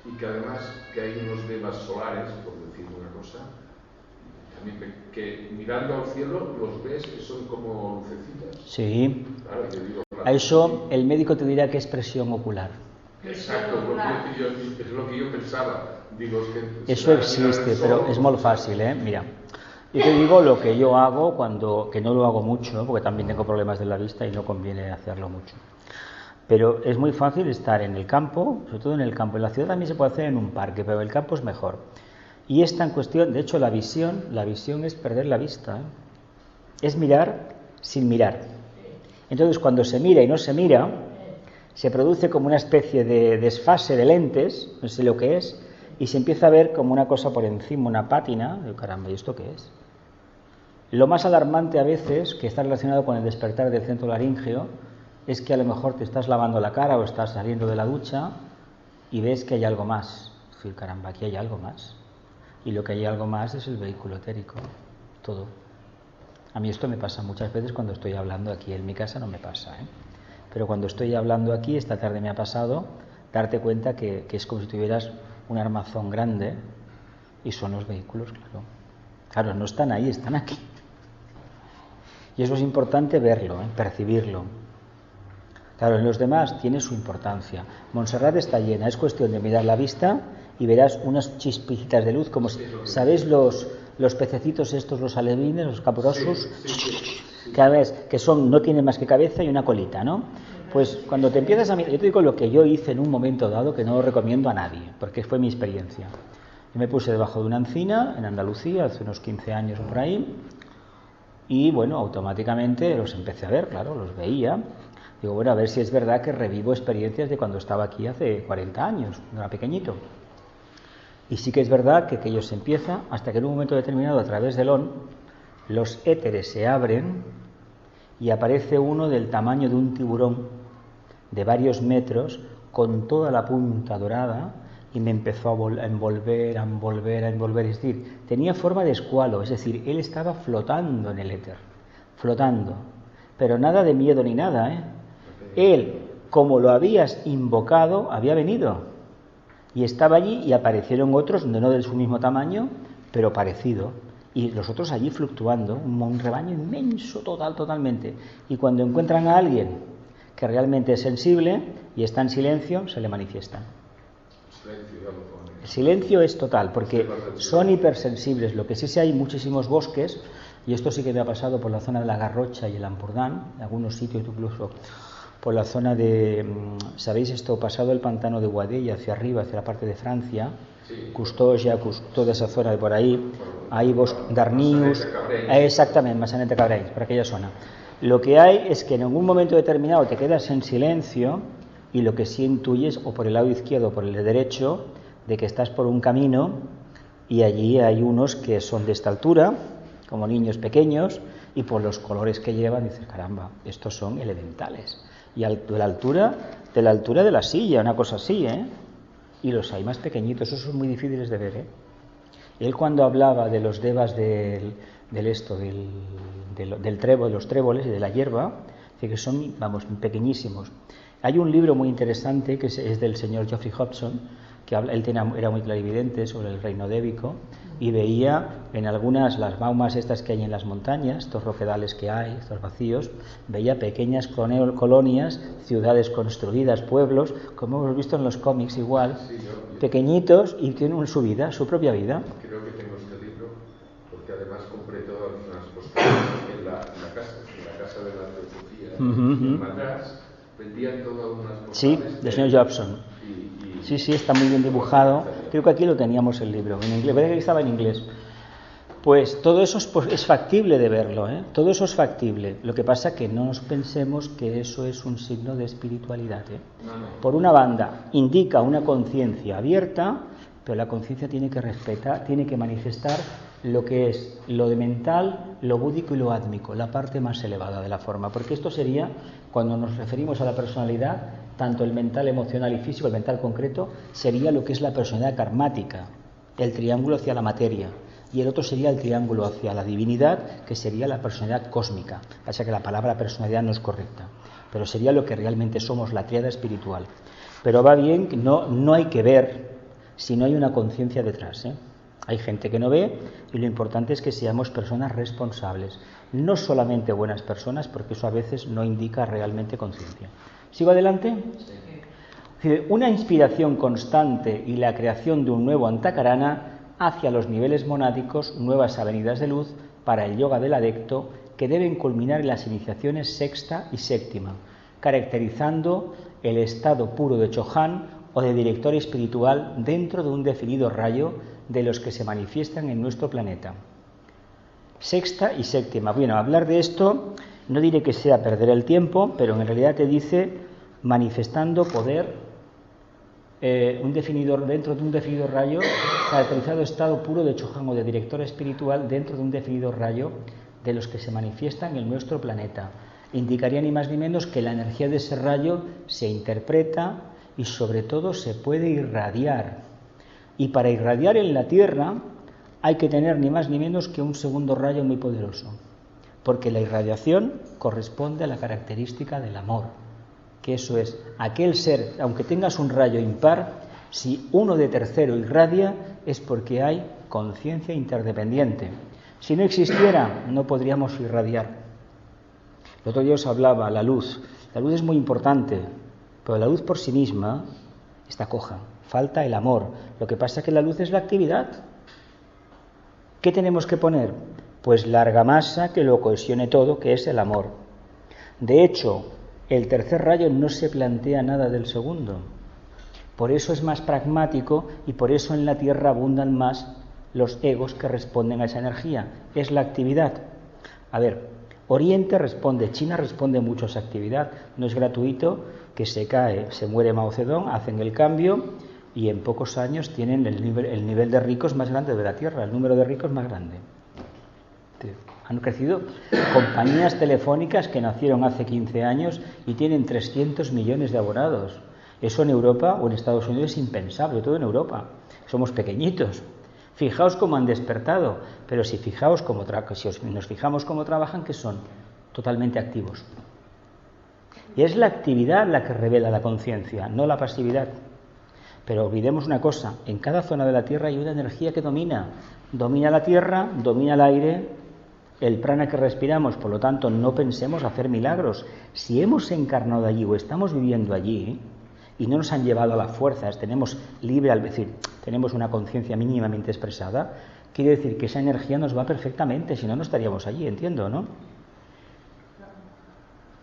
C: Y que además que hay unos devas solares, por decir una cosa, también que mirando al cielo los ves que son como lucecitas.
A: Sí.
C: Claro, yo digo,
A: A eso el médico te dirá que es presión ocular.
C: Exacto, es lo que yo pensaba. Digo, es que
A: eso existe, pero es muy fácil, Mira, yo te digo lo que yo hago que no lo hago mucho, porque también tengo problemas de la vista y no conviene hacerlo mucho. Pero es muy fácil estar en el campo, sobre todo en el campo. En la ciudad también se puede hacer en un parque, pero el campo es mejor. Y esta en cuestión, de hecho la visión es perder la vista, es mirar sin mirar. Entonces cuando se mira y no se mira, se produce como una especie de desfase de lentes, no sé lo que es, y se empieza a ver como una cosa por encima, una pátina. Caramba, ¿y esto qué es? Lo más alarmante a veces, que está relacionado con el despertar del centro laríngeo, es que a lo mejor te estás lavando la cara o estás saliendo de la ducha y ves que hay algo más. Es decir, caramba, aquí hay algo más. Y lo que hay algo más es el vehículo etérico, todo. A mí esto me pasa muchas veces cuando estoy hablando aquí. En mi casa no me pasa, Pero cuando estoy hablando aquí, esta tarde me ha pasado, darte cuenta que es como si tuvieras un armazón grande y son los vehículos, claro. Claro, no están ahí, están aquí. Y eso es importante verlo, percibirlo. Claro, en los demás tiene su importancia. Montserrat está llena, es cuestión de mirar la vista y verás unas chispicitas de luz, como, ¿sabéis los pececitos estos, los alevines, los caprosus? Que son, no tienen más que cabeza y una colita, ¿no? Pues cuando te empiezas a mirar, yo te digo lo que yo hice en un momento dado, que no lo recomiendo a nadie, porque fue mi experiencia. Yo me puse debajo de una encina en Andalucía hace unos 15 años o por ahí, Y bueno, automáticamente los empecé a ver, claro, los veía. Digo, bueno, a ver si es verdad que revivo experiencias de cuando estaba aquí hace 40 años, cuando era pequeñito. Y sí que es verdad que aquello se empieza hasta que en un momento determinado, a través del ON, los éteres se abren y aparece uno del tamaño de un tiburón de varios metros con toda la punta dorada y me empezó a envolver, es decir, tenía forma de escualo, es decir, él estaba flotando en el éter, flotando, pero nada de miedo ni nada, ¿eh? Él, como lo habías invocado, había venido y estaba allí y aparecieron otros, no de su mismo tamaño, pero parecido, y los otros allí fluctuando, un rebaño inmenso, totalmente, y cuando encuentran a alguien que realmente es sensible y está en silencio, se le manifiestan. El silencio es total, porque son hipersensibles. Lo que sí hay muchísimos bosques, y esto sí que me ha pasado por la zona de la Garrocha y el Ampurdán, en algunos sitios incluso por la zona de, ¿sabéis esto? Pasado el pantano de Guadella hacia arriba, hacia la parte de Francia, Custodia, toda esa zona de por ahí, Darnius, exactamente, Massanet Cabrenys, por aquella zona. Lo que hay es que en algún momento determinado te quedas en silencio y lo que sí intuyes, o por el lado izquierdo o por el derecho, de que estás por un camino y allí hay unos que son de esta altura, como niños pequeños, y por los colores que llevan dices, caramba, estos son elementales. Y de la altura de la silla, una cosa así, ¿eh? Y los hay más pequeñitos, esos son muy difíciles de ver, ¿eh? Él cuando hablaba de los devas del trébol, de los tréboles y de la hierba, dice que son, pequeñísimos. Hay un libro muy interesante que es del señor Geoffrey Hobson, que él era muy clarividente sobre el reino débico y veía en algunas, las baumas estas que hay en las montañas, estos roquedales que hay, estos vacíos, veía pequeñas colonias, ciudades construidas, pueblos, como hemos visto en los cómics igual, pequeñitos y tienen su vida, su propia vida.
C: Creo que tengo este libro, porque además compré todas las postales en la casa de la teosofía, en Madras, vendían todas unas postales.
A: Sí, del señor Jobson. Sí, está muy bien dibujado. Creo que aquí lo teníamos el libro, en inglés, parece que estaba en inglés. Pues todo eso es factible de verlo, ¿eh? Todo eso es factible. Lo que pasa es que no nos pensemos que eso es un signo de espiritualidad, ¿eh? Por una banda, indica una conciencia abierta, pero la conciencia tiene que respetar, tiene que manifestar lo que es lo de mental, lo búdico y lo átmico, la parte más elevada de la forma. Porque esto sería, cuando nos referimos a la personalidad, tanto el mental, emocional y físico, el mental concreto, sería lo que es la personalidad karmática, el triángulo hacia la materia, y el otro sería el triángulo hacia la divinidad, que sería la personalidad cósmica. Pasa que la palabra personalidad no es correcta, pero sería lo que realmente somos, la tríada espiritual. Pero va bien, no hay que ver si no hay una conciencia detrás, ¿eh? Hay gente que no ve y lo importante es que seamos personas responsables, no solamente buenas personas, porque eso a veces no indica realmente conciencia. ¿Sigo adelante? Sí. Una inspiración constante y la creación de un nuevo antakarana hacia los niveles monádicos, nuevas avenidas de luz para el yoga del adepto que deben culminar en las iniciaciones sexta y séptima, caracterizando el estado puro de Chohan o de director espiritual dentro de un definido rayo de los que se manifiestan en nuestro planeta. Sexta y séptima. Bueno, hablar de esto no diré que sea perder el tiempo, pero en realidad te dice manifestando poder dentro de un definido rayo, caracterizado estado puro de Chohan o de director espiritual dentro de un definido rayo de los que se manifiestan en nuestro planeta. Indicaría ni más ni menos que la energía de ese rayo se interpreta y sobre todo se puede irradiar. Y para irradiar en la Tierra hay que tener ni más ni menos que un segundo rayo muy poderoso, porque la irradiación corresponde a la característica del amor, que eso es, aquel ser, aunque tengas un rayo impar, si uno de tercero irradia es porque hay conciencia interdependiente. Si no existiera, no podríamos irradiar. El otro día os hablaba, la luz es muy importante, pero la luz por sí misma está coja. Falta el amor. Lo que pasa es que la luz es la actividad. ¿Qué tenemos que poner? Pues la argamasa que lo cohesione todo, que es el amor. De hecho, el tercer rayo no se plantea nada del segundo. Por eso es más pragmático y por eso en la Tierra abundan más los egos que responden a esa energía. Es la actividad. A ver, Oriente responde, China responde mucho a esa actividad. No es gratuito que se cae, se muere Mao Zedong, hacen el cambio y en pocos años tienen el nivel de ricos más grande de la Tierra, el número de ricos más grande. Han crecido compañías telefónicas que nacieron hace 15 años y tienen 300 millones de abonados. Eso en Europa o en Estados Unidos es impensable, todo en Europa. Somos pequeñitos. Fijaos cómo han despertado, pero si nos fijamos cómo trabajan, que son totalmente activos. Y es la actividad la que revela la conciencia, no la pasividad. Pero olvidemos una cosa, en cada zona de la Tierra hay una energía que domina la Tierra, domina el aire, el prana que respiramos, por lo tanto no pensemos hacer milagros. Si hemos encarnado allí o estamos viviendo allí y no nos han llevado a la fuerza, tenemos libre albedrío, tenemos una conciencia mínimamente expresada, quiere decir que esa energía nos va perfectamente, si no, no estaríamos allí, entiendo, ¿no?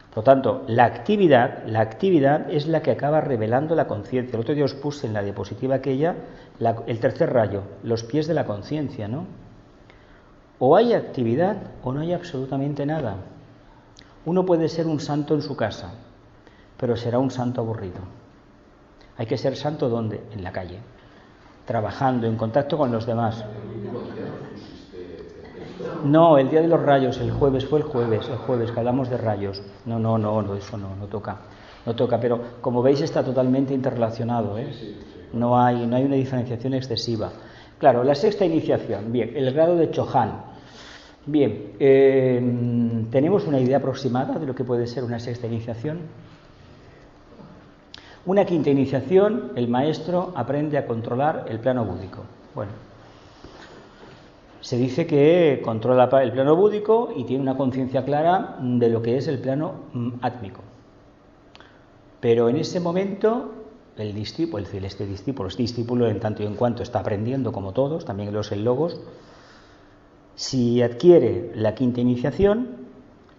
A: Por lo tanto, la actividad es la que acaba revelando la conciencia. El otro día os puse en la diapositiva aquella el tercer rayo, los pies de la conciencia, ¿no? O hay actividad o no hay absolutamente nada. Uno puede ser un santo en su casa, pero será un santo aburrido. Hay que ser santo ¿dónde? En la calle, trabajando, en contacto con los demás. No, el día de los rayos, el jueves que hablamos de rayos. No, eso no toca, pero como veis está totalmente interrelacionado, ¿eh? No hay una diferenciación excesiva. Claro, la sexta iniciación, bien, el grado de Chohan. Bien, ¿tenemos una idea aproximada de lo que puede ser una sexta iniciación? Una quinta iniciación, el maestro aprende a controlar el plano búdico. Bueno, se dice que controla el plano búdico y tiene una conciencia clara de lo que es el plano átmico. Pero en ese momento, el discípulo es discípulo en tanto y en cuanto está aprendiendo como todos, también los logos. Si adquiere la quinta iniciación,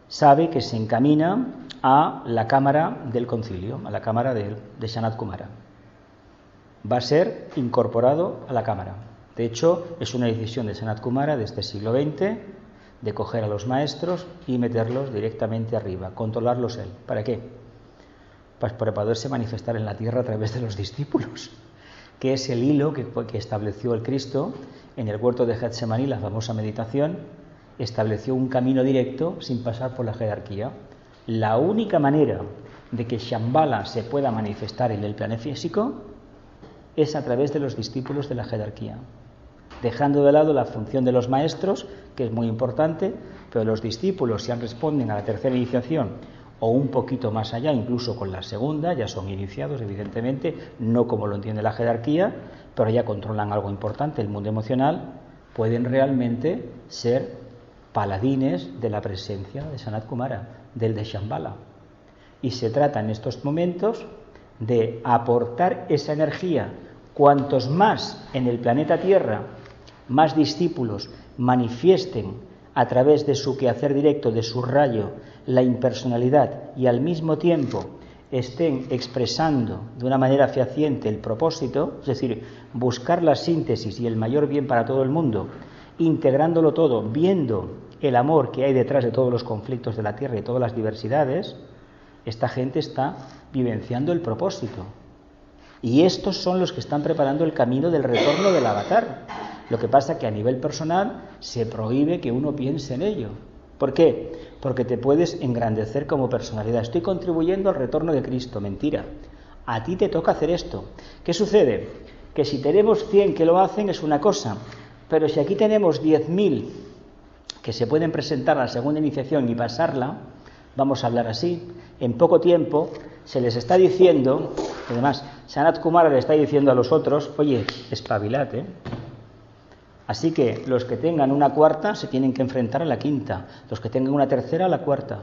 A: sabe que se encamina a la cámara del concilio, a la cámara de Sanat Kumara. Va a ser incorporado a la cámara. De hecho, es una decisión de Sanat Kumara de este siglo XX de coger a los maestros y meterlos directamente arriba, controlarlos él. ¿Para qué? Pues para poderse manifestar en la tierra a través de los discípulos, que es el hilo que estableció el Cristo en el huerto de Getsemaní, la famosa meditación, estableció un camino directo sin pasar por la jerarquía. La única manera de que Shambhala se pueda manifestar en el plano físico es a través de los discípulos de la jerarquía, dejando de lado la función de los maestros, que es muy importante, pero los discípulos, si responden a la tercera iniciación o un poquito más allá, incluso con la segunda, ya son iniciados, evidentemente, no como lo entiende la jerarquía, pero ya controlan algo importante, el mundo emocional, pueden realmente ser paladines de la presencia de Sanat Kumara, del de Shambhala. Y se trata en estos momentos de aportar esa energía. Cuantos más en el planeta Tierra, más discípulos manifiesten a través de su quehacer directo, de su rayo, la impersonalidad y al mismo tiempo estén expresando de una manera fehaciente el propósito, es decir, buscar la síntesis y el mayor bien para todo el mundo, integrándolo todo, viendo el amor que hay detrás de todos los conflictos de la Tierra y todas las diversidades, esta gente está vivenciando el propósito. Y estos son los que están preparando el camino del retorno del avatar. Lo que pasa es que a nivel personal se prohíbe que uno piense en ello. ¿Por qué? Porque te puedes engrandecer como personalidad. Estoy contribuyendo al retorno de Cristo. Mentira. A ti te toca hacer esto. ¿Qué sucede? Que si tenemos 100 que lo hacen es una cosa, pero si aquí tenemos 10.000 que se pueden presentar a la segunda iniciación y pasarla, vamos a hablar así, en poco tiempo se les está diciendo, además Sanat Kumara le está diciendo a los otros, oye, espabilad, Así que los que tengan una cuarta se tienen que enfrentar a la quinta, los que tengan una tercera a la cuarta.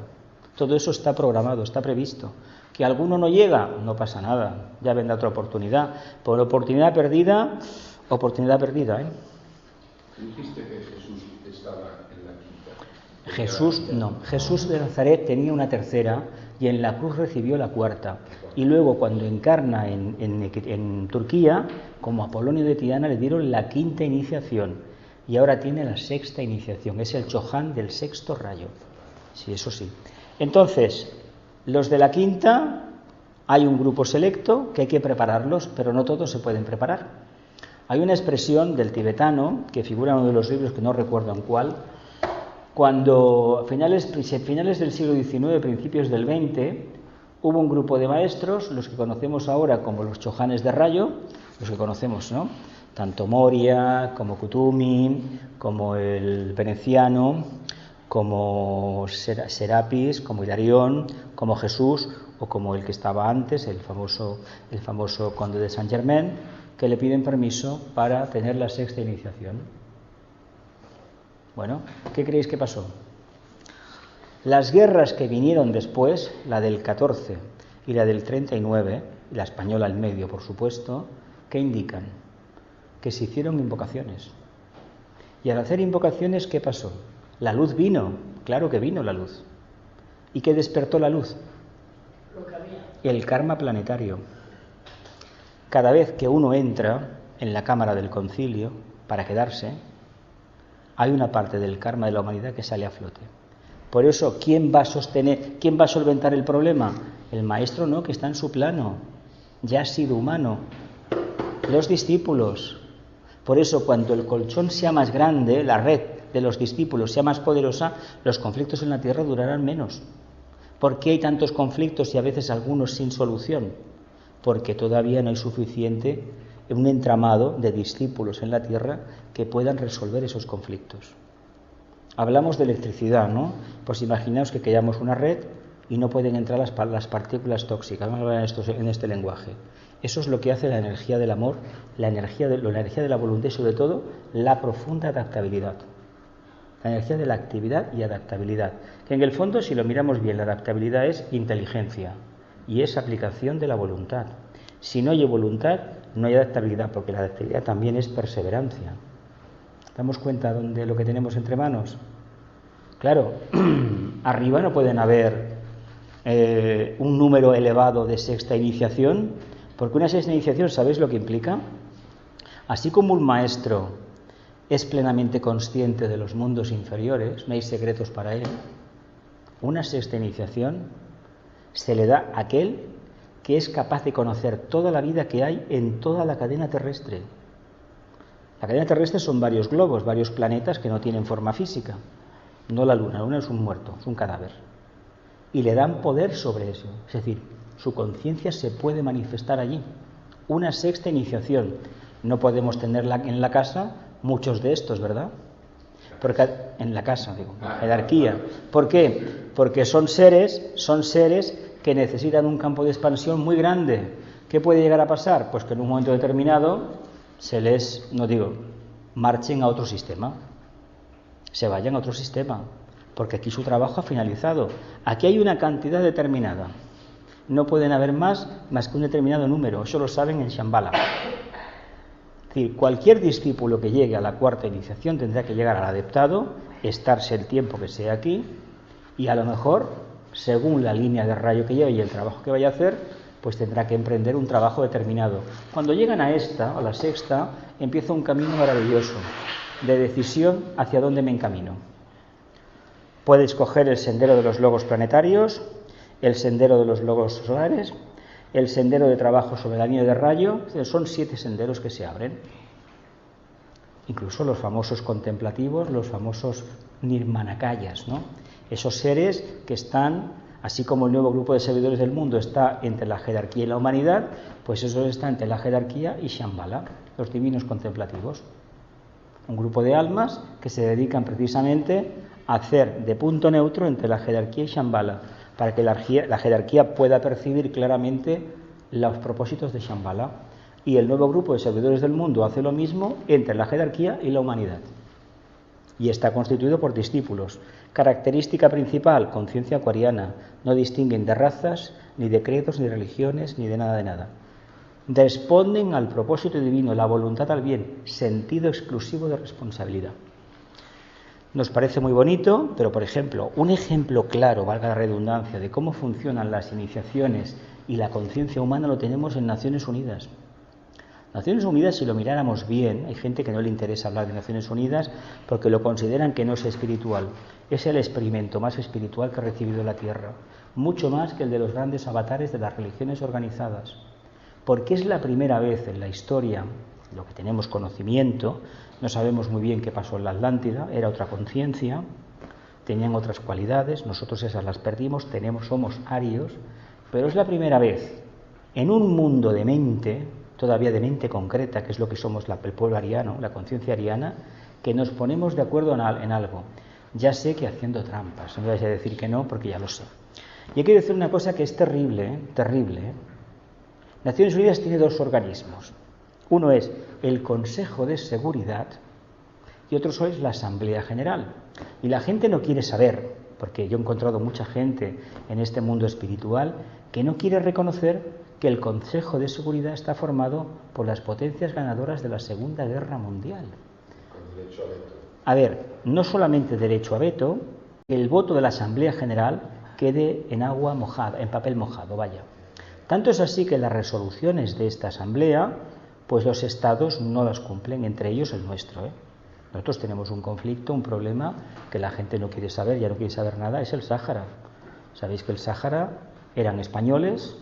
A: Todo eso está programado, está previsto. Que alguno no llega, no pasa nada, ya vendrá otra oportunidad. Por oportunidad perdida,
C: Dijiste que Jesús estaba en la quinta.
A: Jesús no, Jesús de Nazaret tenía una tercera y en la cruz recibió la cuarta. Y luego cuando encarna en Turquía, como Apolonio de Tirana, le dieron la quinta iniciación. y ahora tiene la sexta iniciación, es el Chohan del sexto rayo. Sí, eso sí. Entonces, los de la quinta, hay un grupo selecto que hay que prepararlos, pero no todos se pueden preparar. Hay una expresión del tibetano que figura en uno de los libros, que no recuerdo en cuál, cuando a finales del siglo XIX, principios del XX, hubo un grupo de maestros, los que conocemos ahora como los chohanes de rayo, los que conocemos, ¿no? Tanto Moria, como Kutumi, como el veneciano, como Serapis, como Hilarión, como Jesús, o como el que estaba antes, el famoso conde de Saint Germain, que le piden permiso para tener la sexta iniciación. Bueno, ¿qué creéis que pasó? Las guerras que vinieron después, la del 14 y la del 39, y la española al medio, por supuesto, ¿qué indican? Que se hicieron invocaciones. Y al hacer invocaciones, ¿qué pasó? La luz vino, claro que vino la luz. ¿Y qué despertó la luz?
D: Lo que había.
A: El karma planetario. Cada vez que uno entra en la cámara del concilio para quedarse, hay una parte del karma de la humanidad que sale a flote. Por eso, ¿quién va a solventar el problema? El maestro no, que está en su plano, ya ha sido humano. Los discípulos. Por eso, cuando el colchón sea más grande, la red de los discípulos sea más poderosa, los conflictos en la tierra durarán menos. ¿Por qué hay tantos conflictos y a veces algunos sin solución? Porque todavía no hay suficiente, un entramado de discípulos en la tierra que puedan resolver esos conflictos. Hablamos de electricidad, ¿no? Pues imaginaos que creamos una red y no pueden entrar las partículas tóxicas. Vamos a hablar en este lenguaje. Eso es lo que hace la energía del amor, la energía de la voluntad y sobre todo la profunda adaptabilidad. La energía de la actividad y adaptabilidad. Que en el fondo, si lo miramos bien, la adaptabilidad es inteligencia y es aplicación de la voluntad. Si no hay voluntad, no hay adaptabilidad, porque la adaptabilidad también es perseverancia. ¿Damos cuenta de lo que tenemos entre manos? Claro, arriba no pueden haber un número elevado de sexta iniciación, porque una sexta iniciación, ¿sabéis lo que implica? Así como un maestro es plenamente consciente de los mundos inferiores, no hay secretos para él, una sexta iniciación se le da a aquel que es capaz de conocer toda la vida que hay en toda la cadena terrestre. La cadena terrestre son varios globos, varios planetas que no tienen forma física. No la luna es un muerto, es un cadáver. Y le dan poder sobre eso. Es decir, su conciencia se puede manifestar allí. Una sexta iniciación. No podemos tenerla en la casa, muchos de estos, ¿verdad? Porque en la casa, digo, jerarquía. ¿Por qué? Porque son seres que necesitan un campo de expansión muy grande. ¿Qué puede llegar a pasar? Pues que en un momento determinado se les, marchen a otro sistema, se vayan a otro sistema, porque aquí su trabajo ha finalizado. Aquí hay una cantidad determinada, no pueden haber más que un determinado número, eso lo saben en Shambhala. Es decir, cualquier discípulo que llegue a la cuarta iniciación tendrá que llegar al adeptado, estarse el tiempo que sea aquí, y a lo mejor, según la línea de rayo que lleve y el trabajo que vaya a hacer, pues tendrá que emprender un trabajo determinado. Cuando llegan a la sexta, empieza un camino maravilloso de decisión hacia dónde me encamino. Puede escoger el sendero de los logos planetarios, el sendero de los logos solares, el sendero de trabajo sobre la línea de rayo. Son 7 senderos que se abren. Incluso los famosos contemplativos, los famosos nirmanakayas, ¿no? Esos seres que están, así como el nuevo grupo de servidores del mundo está entre la jerarquía y la humanidad, pues eso está entre la jerarquía y Shambhala, los divinos contemplativos. Un grupo de almas que se dedican precisamente a hacer de punto neutro entre la jerarquía y Shambhala, para que la jerarquía pueda percibir claramente los propósitos de Shambhala. Y el nuevo grupo de servidores del mundo hace lo mismo entre la jerarquía y la humanidad. Y está constituido por discípulos. Característica principal, conciencia acuariana. No distinguen de razas, ni de credos, ni de religiones, ni de nada. Responden al propósito divino, la voluntad al bien, sentido exclusivo de responsabilidad. Nos parece muy bonito, pero por ejemplo, un ejemplo claro, valga la redundancia, de cómo funcionan las iniciaciones y la conciencia humana lo tenemos en Naciones Unidas, Naciones Unidas, si lo miráramos bien, hay gente que no le interesa hablar de Naciones Unidas porque lo consideran que no es espiritual. Es el experimento más espiritual que ha recibido la Tierra, mucho más que el de los grandes avatares de las religiones organizadas, porque es la primera vez en la historia, lo que tenemos conocimiento, no sabemos muy bien qué pasó en la Atlántida, era otra conciencia, tenían otras cualidades, nosotros esas las perdimos, somos arios, pero es la primera vez en un mundo de mente, todavía de mente concreta, que es lo que somos el pueblo ariano, la conciencia ariana, que nos ponemos de acuerdo en algo. Ya sé que haciendo trampas, no me vais a decir que no, porque ya lo sé. Y hay que decir una cosa que es terrible, terrible. Naciones Unidas tiene dos organismos. Uno es el Consejo de Seguridad y otro es la Asamblea General. Y la gente no quiere saber, porque yo he encontrado mucha gente en este mundo espiritual que no quiere reconocer que el Consejo de Seguridad está formado por las potencias ganadoras de la Segunda Guerra Mundial.
C: Con derecho a veto.
A: A ver, no solamente derecho a veto, el voto de la Asamblea General quede en agua mojada, en papel mojado, vaya. Tanto es así que las resoluciones de esta Asamblea, pues los estados no las cumplen, entre ellos el nuestro, Nosotros tenemos un conflicto, un problema que la gente no quiere saber, ya no quiere saber nada, es el Sáhara. Sabéis que el Sáhara eran españoles,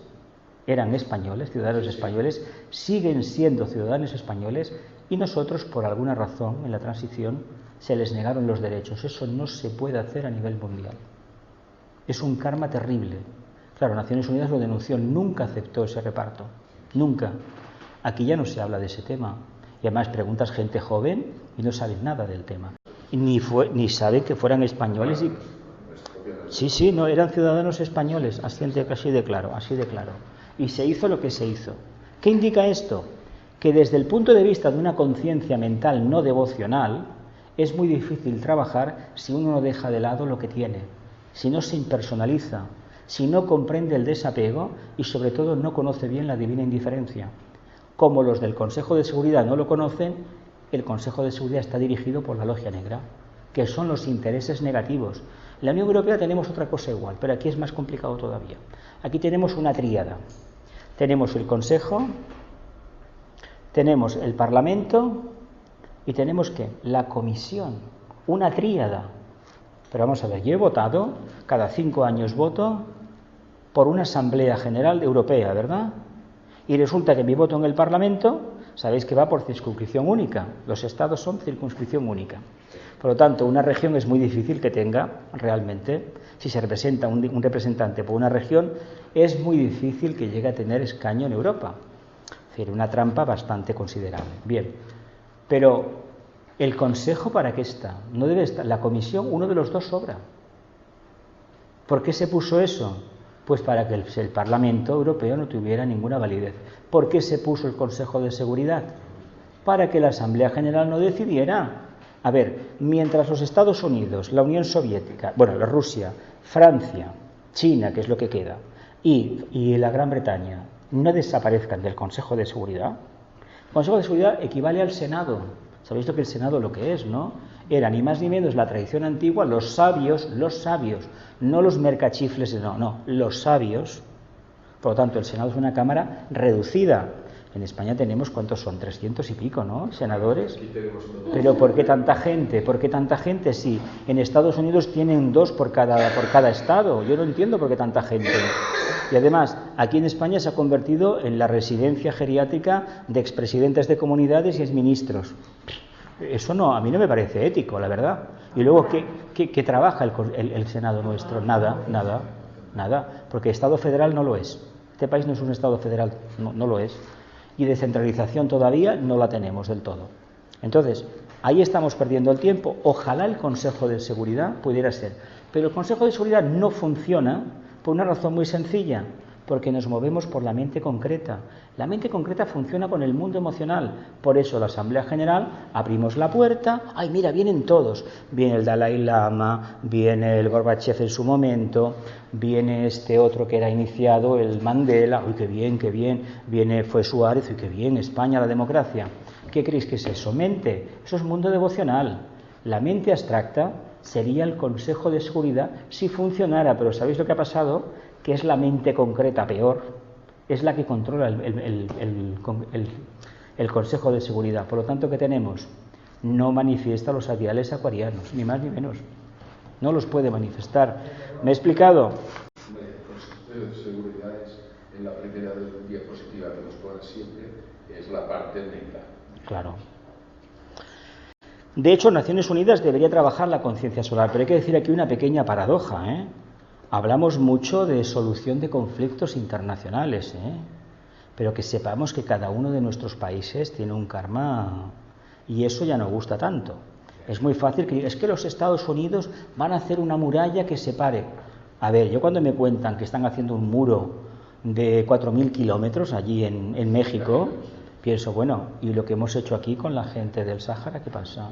A: ciudadanos españoles, siguen siendo ciudadanos españoles y nosotros, por alguna razón, en la transición, se les negaron los derechos. Eso no se puede hacer a nivel mundial. Es un karma terrible. Claro, Naciones Unidas lo denunció, nunca aceptó ese reparto, nunca. Aquí ya no se habla de ese tema. Y además preguntas gente joven y no saben nada del tema. Ni saben que fueran españoles. Sí, no, eran ciudadanos españoles, así de claro. Y se hizo lo que se hizo. ¿Qué indica esto? Que desde el punto de vista de una conciencia mental no devocional, es muy difícil trabajar si uno no deja de lado lo que tiene, si no se impersonaliza, si no comprende el desapego y sobre todo no conoce bien la divina indiferencia. Como los del Consejo de Seguridad no lo conocen, el Consejo de Seguridad está dirigido por la Logia Negra, que son los intereses negativos. En la Unión Europea tenemos otra cosa igual, pero aquí es más complicado todavía. Aquí tenemos una tríada. Tenemos el Consejo, tenemos el Parlamento y tenemos ¿qué? La Comisión, una tríada. Pero vamos a ver, yo he votado, cada 5 años voto por una Asamblea General Europea, ¿verdad? Y resulta que mi voto en el Parlamento, sabéis que va por circunscripción única, los estados son circunscripción única. Por lo tanto, una región es muy difícil que tenga realmente, si se representa un representante por una región, es muy difícil que llegue a tener escaño en Europa. Es decir, una trampa bastante considerable. Bien, pero ¿el Consejo para qué está? No debe estar. La Comisión, uno de los dos sobra. ¿Por qué se puso eso? Pues para que el Parlamento Europeo no tuviera ninguna validez. ¿Por qué se puso el Consejo de Seguridad? Para que la Asamblea General no decidiera. A ver, mientras los Estados Unidos, la Unión Soviética, la Rusia, Francia, China, que es lo que queda, y la Gran Bretaña no desaparezcan del Consejo de Seguridad, el Consejo de Seguridad equivale al Senado. ¿Sabéis lo que el Senado lo que es, no? Era ni más ni menos la tradición antigua, los sabios, no los mercachifles, no, los sabios. Por lo tanto, el Senado es una cámara reducida. En España tenemos, ¿cuántos son? 300 y pico, ¿no? Senadores. Pero ¿por qué tanta gente? ¿Por qué tanta gente si en Estados Unidos tienen 2 por cada estado? Yo no entiendo por qué tanta gente. Y además, aquí en España se ha convertido en la residencia geriátrica de expresidentes de comunidades y exministros. Eso no, a mí no me parece ético, la verdad. Y luego, ¿qué trabaja el Senado nuestro? Nada, porque Estado federal no lo es. Este país no es un Estado federal, no lo es. Y descentralización todavía no la tenemos del todo. Entonces, ahí estamos perdiendo el tiempo. Ojalá el Consejo de Seguridad pudiera ser. Pero el Consejo de Seguridad no funciona por una razón muy sencilla, porque nos movemos por la mente concreta. La mente concreta funciona con el mundo emocional. Por eso la Asamblea General abrimos la puerta. ¡Ay, mira, vienen todos! Viene el Dalai Lama, viene el Gorbachev en su momento, viene este otro que era iniciado, el Mandela. ¡Uy, qué bien! Fue Suárez. ¡Uy, qué bien! España, la democracia. ¿Qué creéis que es eso? Mente. Eso es mundo devocional. La mente abstracta sería el Consejo de Seguridad si funcionara. Pero ¿sabéis lo que ha pasado? Que es la mente concreta peor, es la que controla el Consejo de Seguridad. Por lo tanto, ¿qué tenemos? No manifiesta los ideales acuarianos, ni más ni menos. No los puede manifestar. ¿Me he explicado?
C: El Consejo de Seguridad es, en la primera diapositiva que nos ponen siempre, es la parte negra.
A: Claro. De hecho, Naciones Unidas debería trabajar la conciencia solar, pero hay que decir aquí una pequeña paradoja, ¿eh? Hablamos mucho de solución de conflictos internacionales, pero que sepamos que cada uno de nuestros países tiene un karma y eso ya no gusta tanto. Es muy fácil que es que los Estados Unidos van a hacer una muralla que separe. A ver, yo cuando me cuentan que están haciendo un muro de 4.000 kilómetros allí en México, pienso, bueno, ¿y lo que hemos hecho aquí con la gente del Sáhara qué pasa?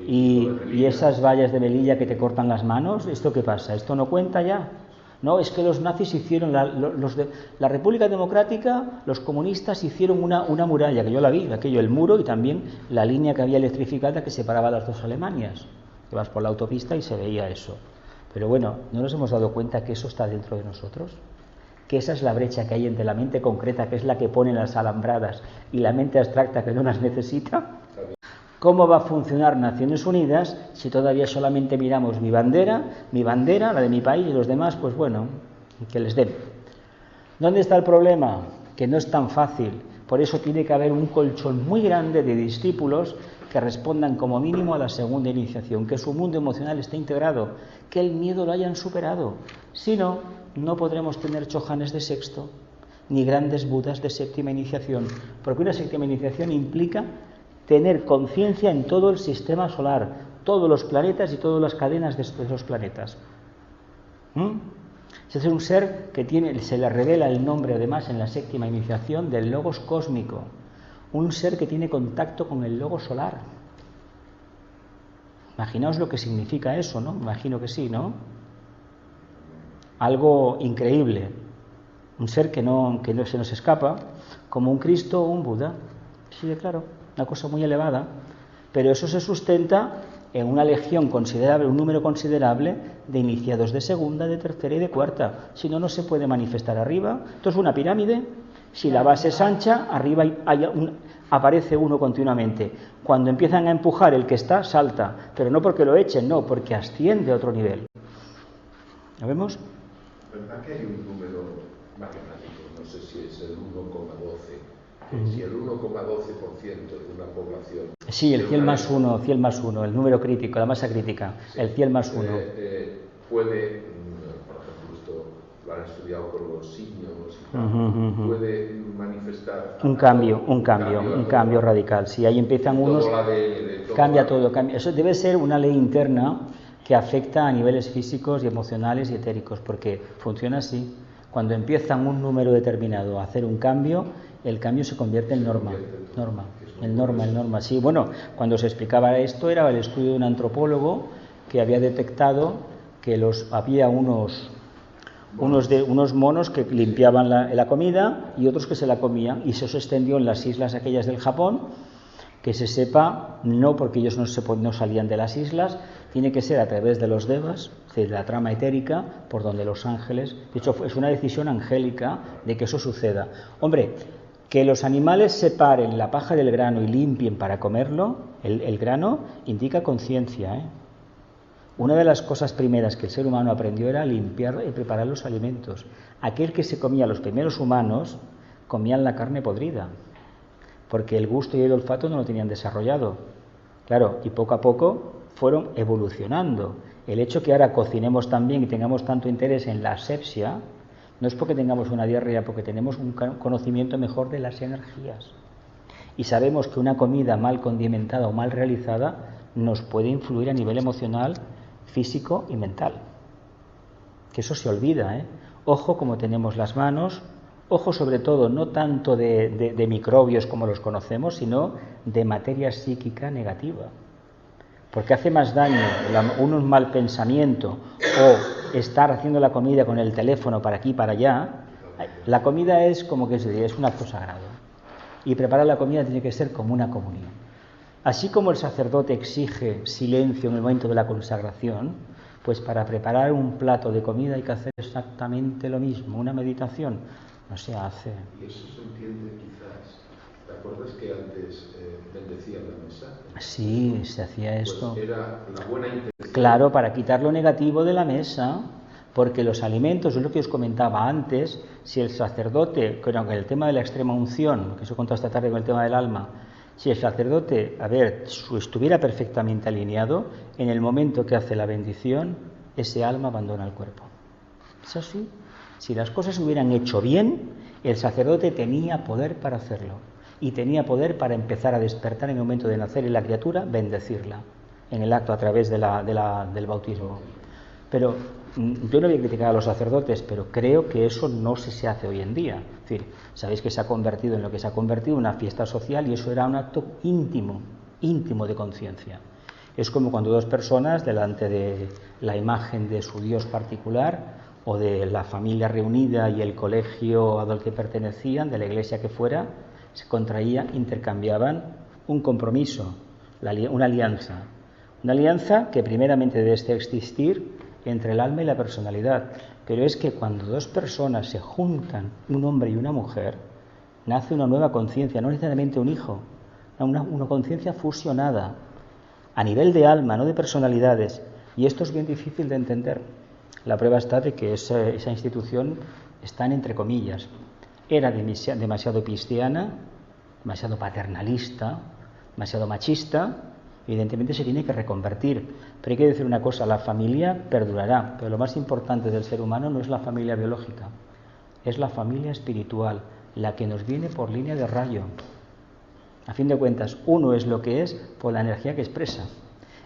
A: ¿Y esas vallas de Melilla que te cortan las manos? ¿Esto qué pasa? ¿Esto no cuenta ya? No, es que los nazis hicieron, la República Democrática, los comunistas hicieron una muralla, que yo la vi, aquello, el muro y también la línea que había electrificada que separaba las dos Alemanias. Que vas por la autopista y se veía eso. Pero bueno, ¿no nos hemos dado cuenta que eso está dentro de nosotros? Que esa es la brecha que hay entre la mente concreta, que es la que pone las alambradas, y la mente abstracta que no las necesita. ¿Cómo va a funcionar Naciones Unidas si todavía solamente miramos mi bandera, la de mi país y los demás, pues bueno, que les den? ¿Dónde está el problema? Que no es tan fácil. Por eso tiene que haber un colchón muy grande de discípulos que respondan como mínimo a la segunda iniciación, que su mundo emocional esté integrado, que el miedo lo hayan superado. Si no, no podremos tener chojanes de sexto, ni grandes budas de séptima iniciación, porque una séptima iniciación implica tener conciencia en todo el sistema solar, todos los planetas y todas las cadenas de esos planetas. Es un ser que se le revela el nombre además en la séptima iniciación del Logos cósmico, un ser que tiene contacto con el Logos solar. Imaginaos lo que significa eso, ¿no? Imagino que sí, ¿no? Algo increíble, un ser que no se nos escapa, como un Cristo o un Buda. Sí, claro. Una cosa muy elevada, pero eso se sustenta en una legión considerable, un número considerable de iniciados de segunda, de tercera y de cuarta. Si no, no se puede manifestar arriba. Esto es una pirámide. Si la base es ancha, arriba aparece uno continuamente. Cuando empiezan a empujar, el que está salta, pero no porque lo echen, no, porque asciende a otro nivel. ¿Lo vemos?
C: ¿Verdad que hay un número matemático? No sé si es el 1,12. Si el 1,12% de una población...
A: Sí, el 100 más 1, el número crítico, la masa crítica, sí, el 100 más 1.
C: Puede, por ejemplo, esto lo han estudiado con los simios, puede manifestar... Un
A: cambio radical. Si ahí empiezan unos... Cambia todo. Eso debe ser una ley interna que afecta a niveles físicos y emocionales y etéricos, porque funciona así. Cuando empiezan un número determinado a hacer un cambio, el cambio se convierte en norma. Sí, bueno, cuando se explicaba esto era el estudio de un antropólogo que había detectado que había unos monos que limpiaban la comida y otros que se la comían, y eso se extendió en las islas aquellas del Japón. Que se sepa, no porque ellos no salían de las islas, tiene que ser a través de los devas, es decir, de la trama etérica, por donde los ángeles... De hecho, es una decisión angélica de que eso suceda. Hombre, que los animales separen la paja del grano y limpien para comerlo, el grano, indica conciencia, Una de las cosas primeras que el ser humano aprendió era limpiar y preparar los alimentos. Aquel que se comía, los primeros humanos, comían la carne podrida, porque el gusto y el olfato no lo tenían desarrollado. Claro, y poco a poco fueron evolucionando. El hecho que ahora cocinemos tan bien y tengamos tanto interés en la asepsia, no es porque tengamos una diarrea, porque tenemos un conocimiento mejor de las energías. Y sabemos que una comida mal condimentada o mal realizada nos puede influir a nivel emocional, físico y mental. Que eso se olvida, Ojo como tenemos las manos. Ojo sobre todo, no tanto de microbios como los conocemos, sino de materia psíquica negativa. Porque hace más daño un mal pensamiento o estar haciendo la comida con el teléfono para aquí y para allá. La comida es como que es un acto sagrado. Y preparar la comida tiene que ser como una comunión. Así como el sacerdote exige silencio en el momento de la consagración, pues para preparar un plato de comida hay que hacer exactamente lo mismo, una meditación. No se hace.
C: Y eso se entiende quizás ¿te acuerdas que antes bendecían la mesa?
A: Sí, se hacía esto.
C: Pues era la buena intención.
A: Claro, para quitar lo negativo de la mesa, porque los alimentos, es lo que os comentaba antes, si el sacerdote, con el tema de la extrema unción, que os he contado esta tarde con el tema del alma, si el sacerdote, estuviera perfectamente alineado, en el momento que hace la bendición, ese alma abandona el cuerpo. ¿Es así? Si las cosas se hubieran hecho bien, el sacerdote tenía poder para hacerlo. Y tenía poder para empezar a despertar en el momento de nacer en la criatura, bendecirla, en el acto a través del bautismo. Pero yo no voy a criticar a los sacerdotes, pero creo que eso no se hace hoy en día. Es decir, sabéis que se ha convertido en lo que se ha convertido, una fiesta social, y eso era un acto íntimo de conciencia. Es como cuando dos personas, delante de la imagen de su Dios particular, o de la familia reunida y el colegio al que pertenecían, de la iglesia que fuera, se contraían, intercambiaban un compromiso, una alianza que primeramente debe existir entre el alma y la personalidad, pero es que cuando dos personas se juntan, un hombre y una mujer, nace una nueva conciencia, no necesariamente un hijo, una conciencia fusionada, a nivel de alma, no de personalidades, y esto es bien difícil de entender. La prueba está de que esa institución está entre comillas. Era demasiado cristiana, demasiado paternalista, demasiado machista. Evidentemente se tiene que reconvertir. Pero hay que decir una cosa, la familia perdurará, pero lo más importante del ser humano no es la familia biológica, es la familia espiritual, la que nos viene por línea de rayo. A fin de cuentas, uno es lo que es por la energía que expresa.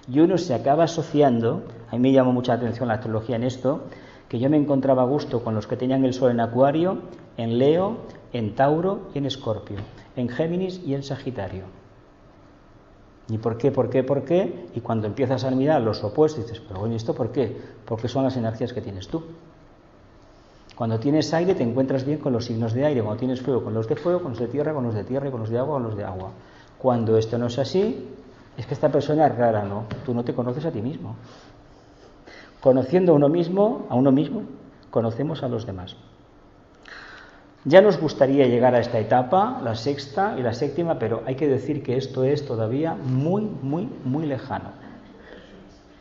A: Y uno se acaba asociando, a mí me llamó mucha atención la astrología en esto, que yo me encontraba a gusto con los que tenían el Sol en Acuario, en Leo, en Tauro y en Escorpio, en Géminis y en Sagitario. ¿Y por qué? ¿Por qué? ¿Por qué? Y cuando empiezas a mirar los opuestos dices, pero bueno, ¿esto por qué? Porque son las energías que tienes tú. Cuando tienes aire te encuentras bien con los signos de aire, cuando tienes fuego con los de fuego, con los de tierra, con los de tierra y con los de agua, con los de agua. Cuando esto no es así, es que esta persona es rara, ¿no? Tú no te conoces a ti mismo. Conociendo a uno mismo, conocemos a los demás. Ya nos gustaría llegar a esta etapa, la sexta y la séptima, pero hay que decir que esto es todavía muy, muy, muy lejano.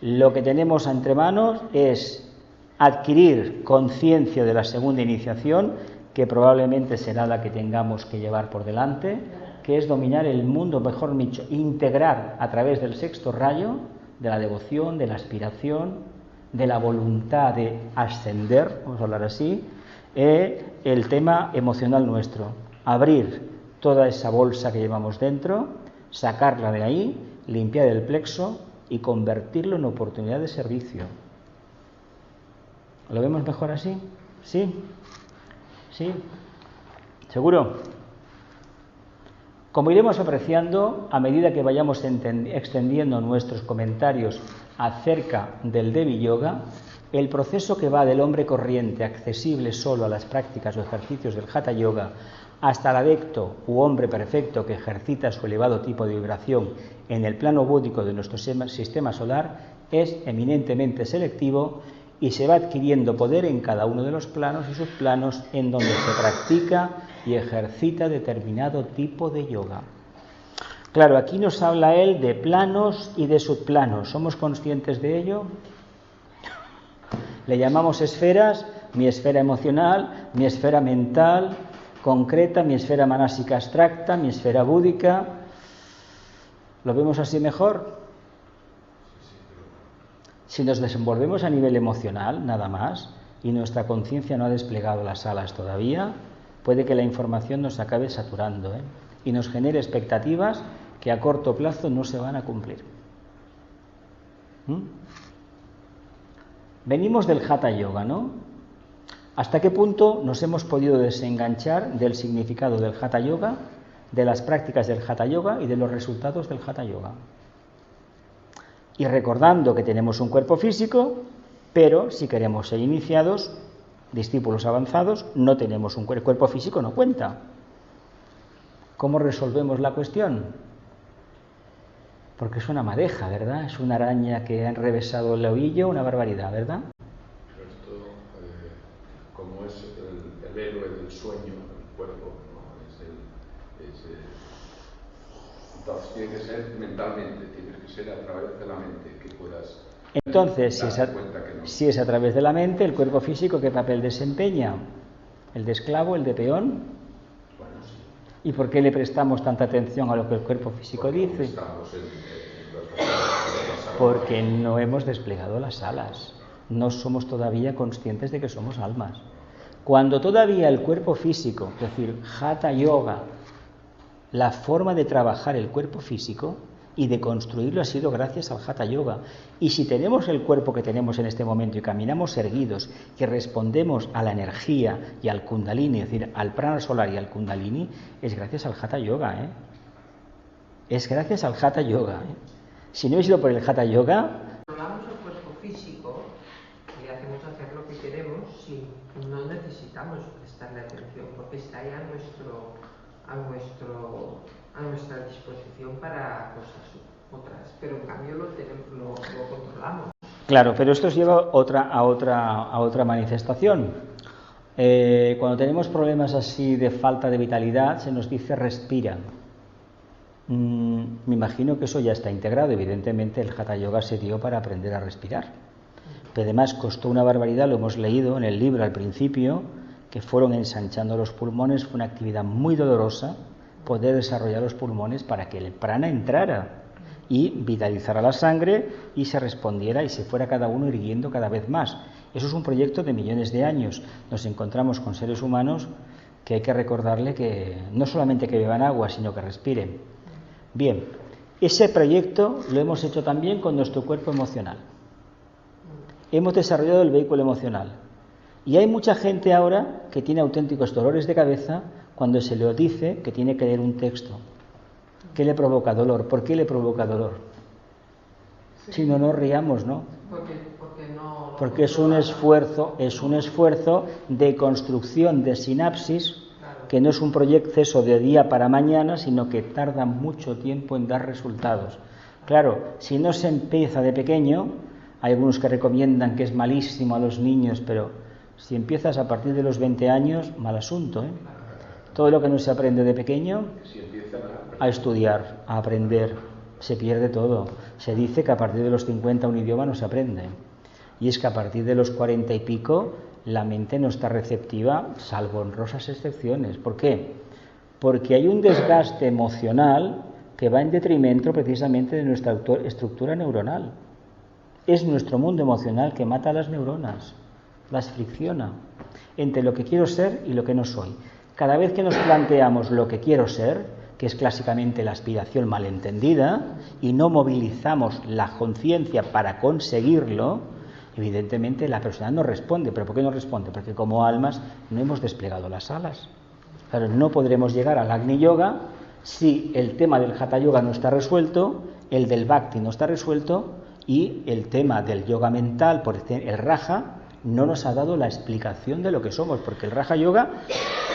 A: Lo que tenemos entre manos es adquirir conciencia de la segunda iniciación, que probablemente será la que tengamos que llevar por delante, que es dominar el mundo, mejor dicho, integrar a través del sexto rayo, de la devoción, de la aspiración, de la voluntad de ascender, vamos a hablar así, el tema emocional nuestro, abrir toda esa bolsa que llevamos dentro, sacarla de ahí, limpiar el plexo y convertirlo en oportunidad de servicio. ¿Lo vemos mejor así? ¿Sí? ¿Sí? ¿Seguro? Como iremos apreciando, a medida que vayamos extendiendo nuestros comentarios acerca del Devi Yoga, el proceso que va del hombre corriente, accesible solo a las prácticas o ejercicios del Hatha Yoga, hasta el adepto u hombre perfecto que ejercita su elevado tipo de vibración en el plano búdico de nuestro sistema solar, es eminentemente selectivo y se va adquiriendo poder en cada uno de los planos y subplanos en donde se practica y ejercita determinado tipo de yoga. Claro, aquí nos habla él de planos y de subplanos. ¿Somos conscientes de ello? Le llamamos esferas, mi esfera emocional, mi esfera mental concreta, mi esfera manásica abstracta, mi esfera búdica. ¿Lo vemos así mejor? Si nos desenvolvemos a nivel emocional, nada más, y nuestra conciencia no ha desplegado las alas todavía, puede que la información nos acabe saturando, y nos genere expectativas que a corto plazo no se van a cumplir. Venimos del Hatha Yoga, ¿no? ¿Hasta qué punto nos hemos podido desenganchar del significado del Hatha Yoga, de las prácticas del Hatha Yoga y de los resultados del Hatha Yoga? Y recordando que tenemos un cuerpo físico, pero si queremos ser iniciados, discípulos avanzados, no tenemos un cuerpo físico, no cuenta. ¿Cómo resolvemos la cuestión? Porque es una madeja, ¿verdad? Es una araña que ha enrevesado el ovillo, una barbaridad, ¿verdad?
C: Esto, como es el héroe del sueño, el cuerpo, ¿no? es Entonces tiene que ser mentalmente, tiene que ser a través de la mente que puedas.
A: Entonces,
C: No.
A: si es a través de la mente, el cuerpo físico, ¿qué papel desempeña? ¿El de esclavo, el de peón?
C: Bueno, sí.
A: ¿Y por qué le prestamos tanta atención a lo que el cuerpo físico dice? Porque no hemos desplegado las alas. No somos todavía conscientes de que somos almas. Cuando todavía el cuerpo físico, es decir, Hatha Yoga, la forma de trabajar el cuerpo físico y de construirlo ha sido gracias al Hatha Yoga. Y si tenemos el cuerpo que tenemos en este momento y caminamos erguidos, que respondemos a la energía y al Kundalini, es decir, al prana solar y al Kundalini, es gracias al Hatha Yoga, ¿eh? Es gracias al Hatha Yoga, ¿eh? Si no hubiera sido por el Hatha Yoga...
E: Controlamos el cuerpo físico y hacemos hacer lo que queremos si no necesitamos prestarle atención, porque está ahí a nuestra disposición para cosas otras, pero en cambio lo controlamos.
A: Claro, pero esto os lleva a otra manifestación. Cuando tenemos problemas así de falta de vitalidad, se nos dice respira. Me imagino que eso ya está integrado. Evidentemente el Hatha Yoga se dio para aprender a respirar. Pero además costó una barbaridad, lo hemos leído en el libro al principio, que fueron ensanchando los pulmones. Fue una actividad muy dolorosa poder desarrollar los pulmones para que el prana entrara y vitalizara la sangre y se respondiera y se fuera cada uno irguiendo cada vez más. Eso es un proyecto de millones de años. Nos encontramos con seres humanos que hay que recordarle que no solamente que beban agua, sino que respiren. Bien, ese proyecto lo hemos hecho también con nuestro cuerpo emocional. Hemos desarrollado el vehículo emocional. Y hay mucha gente ahora que tiene auténticos dolores de cabeza cuando se le dice que tiene que leer un texto. ¿Qué le provoca dolor? ¿Por qué le provoca dolor? Sí. Si no nos riamos, ¿no? Porque es un esfuerzo de construcción de sinapsis, que no es un proceso de día para mañana, sino que tarda mucho tiempo en dar resultados. Claro, si no se empieza de pequeño, hay algunos que recomiendan que es malísimo a los niños, pero si empiezas a partir de los 20 años, mal asunto, ¿eh? Todo lo que no se aprende de pequeño, a estudiar, a aprender, se pierde todo. Se dice que a partir de los 50 un idioma no se aprende. Y es que a partir de los 40 y pico la mente no está receptiva, salvo honrosas excepciones. ¿Por qué? Porque hay un desgaste emocional que va en detrimento precisamente de nuestra estructura neuronal. Es nuestro mundo emocional que mata a las neuronas, las fricciona entre lo que quiero ser y lo que no soy. Cada vez que nos planteamos lo que quiero ser, que es clásicamente la aspiración malentendida, y no movilizamos la conciencia para conseguirlo, evidentemente la persona no responde. ¿Pero por qué no responde? Porque como almas no hemos desplegado las alas. Claro, no podremos llegar al Agni Yoga si el tema del Hatha Yoga no está resuelto, el del Bhakti no está resuelto y el tema del yoga mental, por el Raja, no nos ha dado la explicación de lo que somos, porque el Raja Yoga,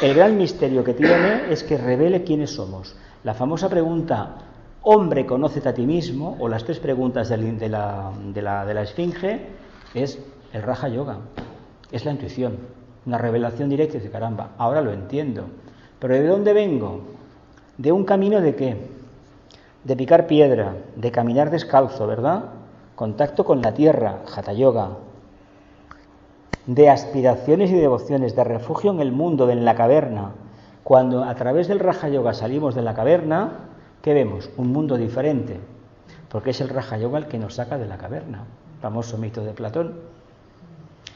A: el gran misterio que tiene es que revele quiénes somos. La famosa pregunta, hombre, conócete a ti mismo, o las 3 preguntas de la Esfinge, es el Raja Yoga, es la intuición, una revelación directa y dice, caramba, ahora lo entiendo. ¿Pero de dónde vengo? ¿De un camino de qué? De picar piedra, de caminar descalzo, ¿verdad? Contacto con la tierra, Hatha Yoga. De aspiraciones y devociones, de refugio en el mundo, en la caverna. Cuando a través del Raja Yoga salimos de la caverna, ¿qué vemos? Un mundo diferente, porque es el Raja Yoga el que nos saca de la caverna. Famoso mito de Platón.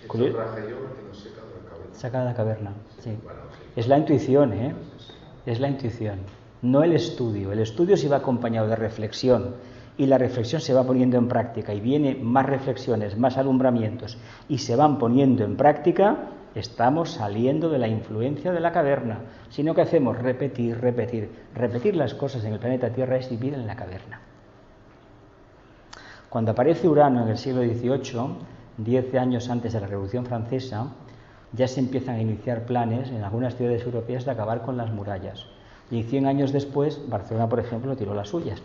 C: Es el Raja Yoga que nos saca de la caverna.
A: Saca de la caverna, sí.
C: Bueno, sí.
A: Es la intuición, ¿eh? Es la intuición, no el estudio. El estudio se va acompañado de reflexión y la reflexión se va poniendo en práctica y vienen más reflexiones, más alumbramientos y se van poniendo en práctica. Estamos saliendo de la influencia de la caverna. Sino que hacemos repetir las cosas en el planeta Tierra es vivir en la caverna. Cuando aparece Urano en el siglo XVIII, 10 años antes de la Revolución Francesa, ya se empiezan a iniciar planes en algunas ciudades europeas de acabar con las murallas. Y 100 años después, Barcelona, por ejemplo, tiró las suyas,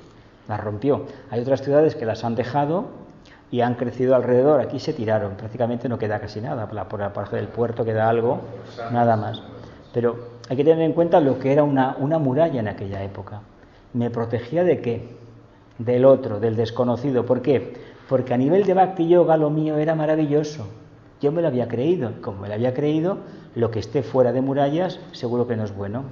A: las rompió. Hay otras ciudades que las han dejado y han crecido alrededor. Aquí se tiraron, prácticamente no queda casi nada. Por el puerto queda algo, nada más. Pero hay que tener en cuenta lo que era una muralla en aquella época. ¿Me protegía de qué? Del otro, del desconocido. ¿Por qué? Porque a nivel de Bhakti Yoga lo mío era maravilloso. Yo me lo había creído. Como me lo había creído, lo que esté fuera de murallas seguro que no es bueno.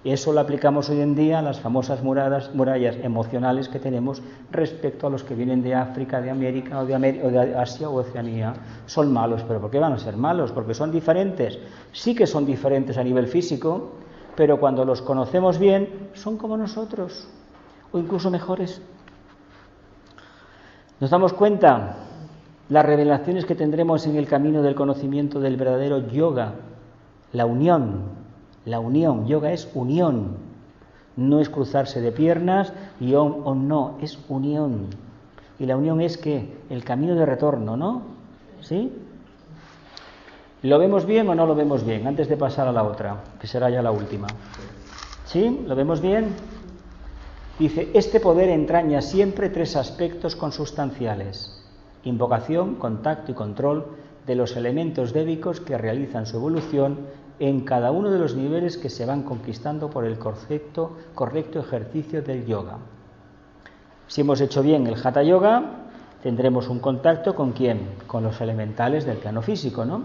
A: Y eso lo aplicamos hoy en día a las famosas murallas emocionales que tenemos respecto a los que vienen de África, de América o de Asia o Oceanía. Son malos, pero ¿por qué van a ser malos? Porque son diferentes. Sí que son diferentes a nivel físico, pero cuando los conocemos bien, son como nosotros, o incluso mejores. Nos damos cuenta las revelaciones que tendremos en el camino del conocimiento del verdadero yoga, la unión. La unión, yoga es unión, no es cruzarse de piernas y om no, es unión. Y la unión es ¿qué? El camino de retorno, ¿no? ¿Sí? ¿Lo vemos bien o no lo vemos bien? Antes de pasar a la otra, que será ya la última. ¿Sí? ¿Lo vemos bien? Dice, este poder entraña siempre 3 aspectos consustanciales: invocación, contacto y control de los elementos débicos que realizan su evolución en cada uno de los niveles que se van conquistando por el correcto ejercicio del yoga. Si hemos hecho bien el Hatha Yoga, tendremos un contacto ¿con quién? Con los elementales del plano físico, ¿no?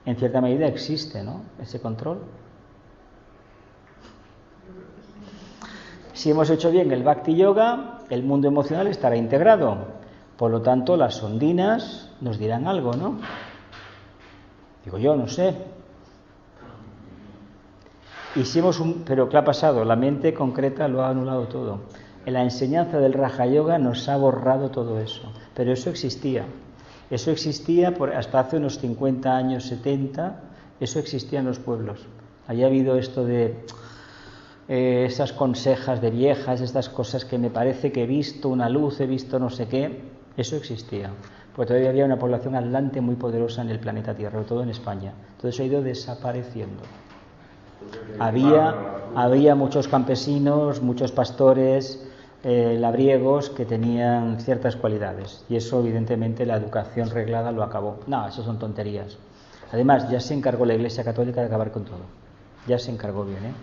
A: En cierta medida existe, ¿no?, ese control. Si hemos hecho bien el Bhakti Yoga, el mundo emocional estará integrado. Por lo tanto, las ondinas nos dirán algo, ¿no? Digo yo, no sé. Y si hemos pero ¿qué ha pasado? La mente concreta lo ha anulado todo. En la enseñanza del Raja Yoga nos ha borrado todo eso. Pero eso existía. Eso existía hasta hace unos 50 años, 70. Eso existía en los pueblos. Había habido esto de esas consejas de viejas, estas cosas que me parece que he visto una luz, he visto no sé qué. Eso existía. Porque todavía había una población atlante muy poderosa en el planeta Tierra, sobre todo en España. Todo eso ha ido desapareciendo. Había muchos campesinos, muchos pastores, labriegos que tenían ciertas cualidades. Y eso, evidentemente, la educación reglada lo acabó. No, eso son tonterías. Además, ya se encargó la Iglesia Católica de acabar con todo. Ya se encargó bien,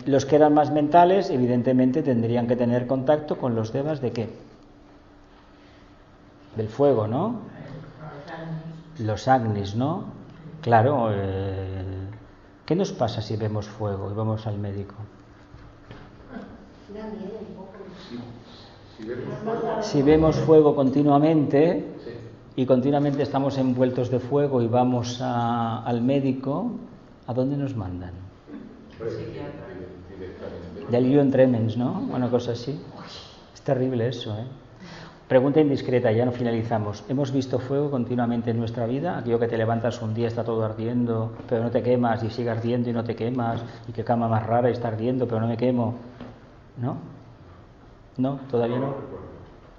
A: los que eran más mentales, evidentemente, tendrían que tener contacto con los devas de ¿qué? Del fuego, ¿no? Los agnis, ¿no? Claro, ¿qué nos pasa si vemos fuego y vamos al médico? Si vemos fuego continuamente y continuamente estamos envueltos de fuego y vamos al médico, ¿a dónde nos mandan? Delirium tremens, ¿no? Una cosa así. Es terrible eso, ¿eh? Pregunta indiscreta, ya no finalizamos. ¿Hemos visto fuego continuamente en nuestra vida? Aquello que te levantas un día, está todo ardiendo, pero no te quemas, y sigue ardiendo y no te quemas, y qué cama más rara, está ardiendo, pero no me quemo. ¿No? ¿No? ¿Todavía no?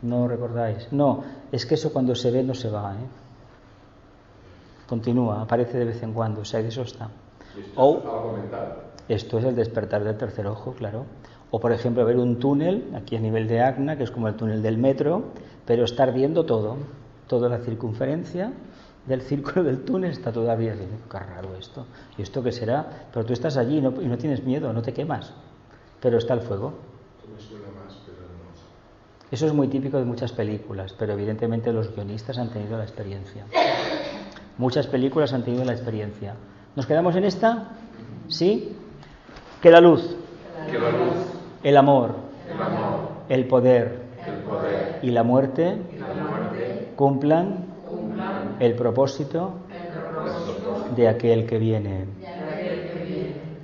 A: ¿No recordáis? No, es que eso cuando se ve no se va, ¿eh? Continúa, aparece de vez en cuando, o sea, de eso está.
C: Algo mental.
A: Esto es el despertar del tercer ojo, claro. O, por ejemplo, ver un túnel, aquí a nivel de Agna, que es como el túnel del metro, pero está ardiendo todo. Toda la circunferencia del círculo del túnel está todavía ardiendo. Qué raro esto. ¿Y esto qué será? Pero tú estás allí y no tienes miedo, no te quemas. Pero está el fuego. Eso es muy típico de muchas películas, pero evidentemente los guionistas han tenido la experiencia. Muchas películas han tenido la experiencia. ¿Nos quedamos en esta? ¿Sí? Que la luz. El amor, el poder y la muerte cumplan el propósito de aquel que viene.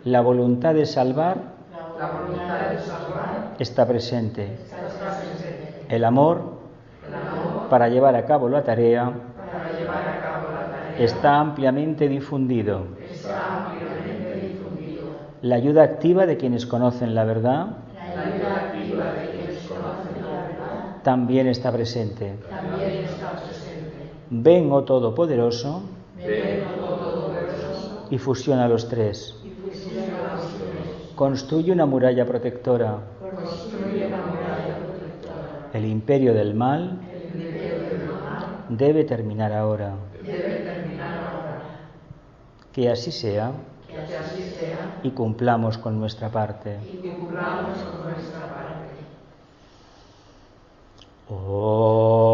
A: La voluntad de salvar está presente. El amor para llevar a cabo la tarea está ampliamente difundido. La ayuda activa de quienes conocen la verdad también está presente. Ven, oh Todopoderoso, y fusiona los tres. Construye una muralla protectora. El imperio del mal debe terminar ahora. Que así sea
E: Que así sea
A: y cumplamos con nuestra parte.
E: y cumplamos con nuestra parte.
A: Oh.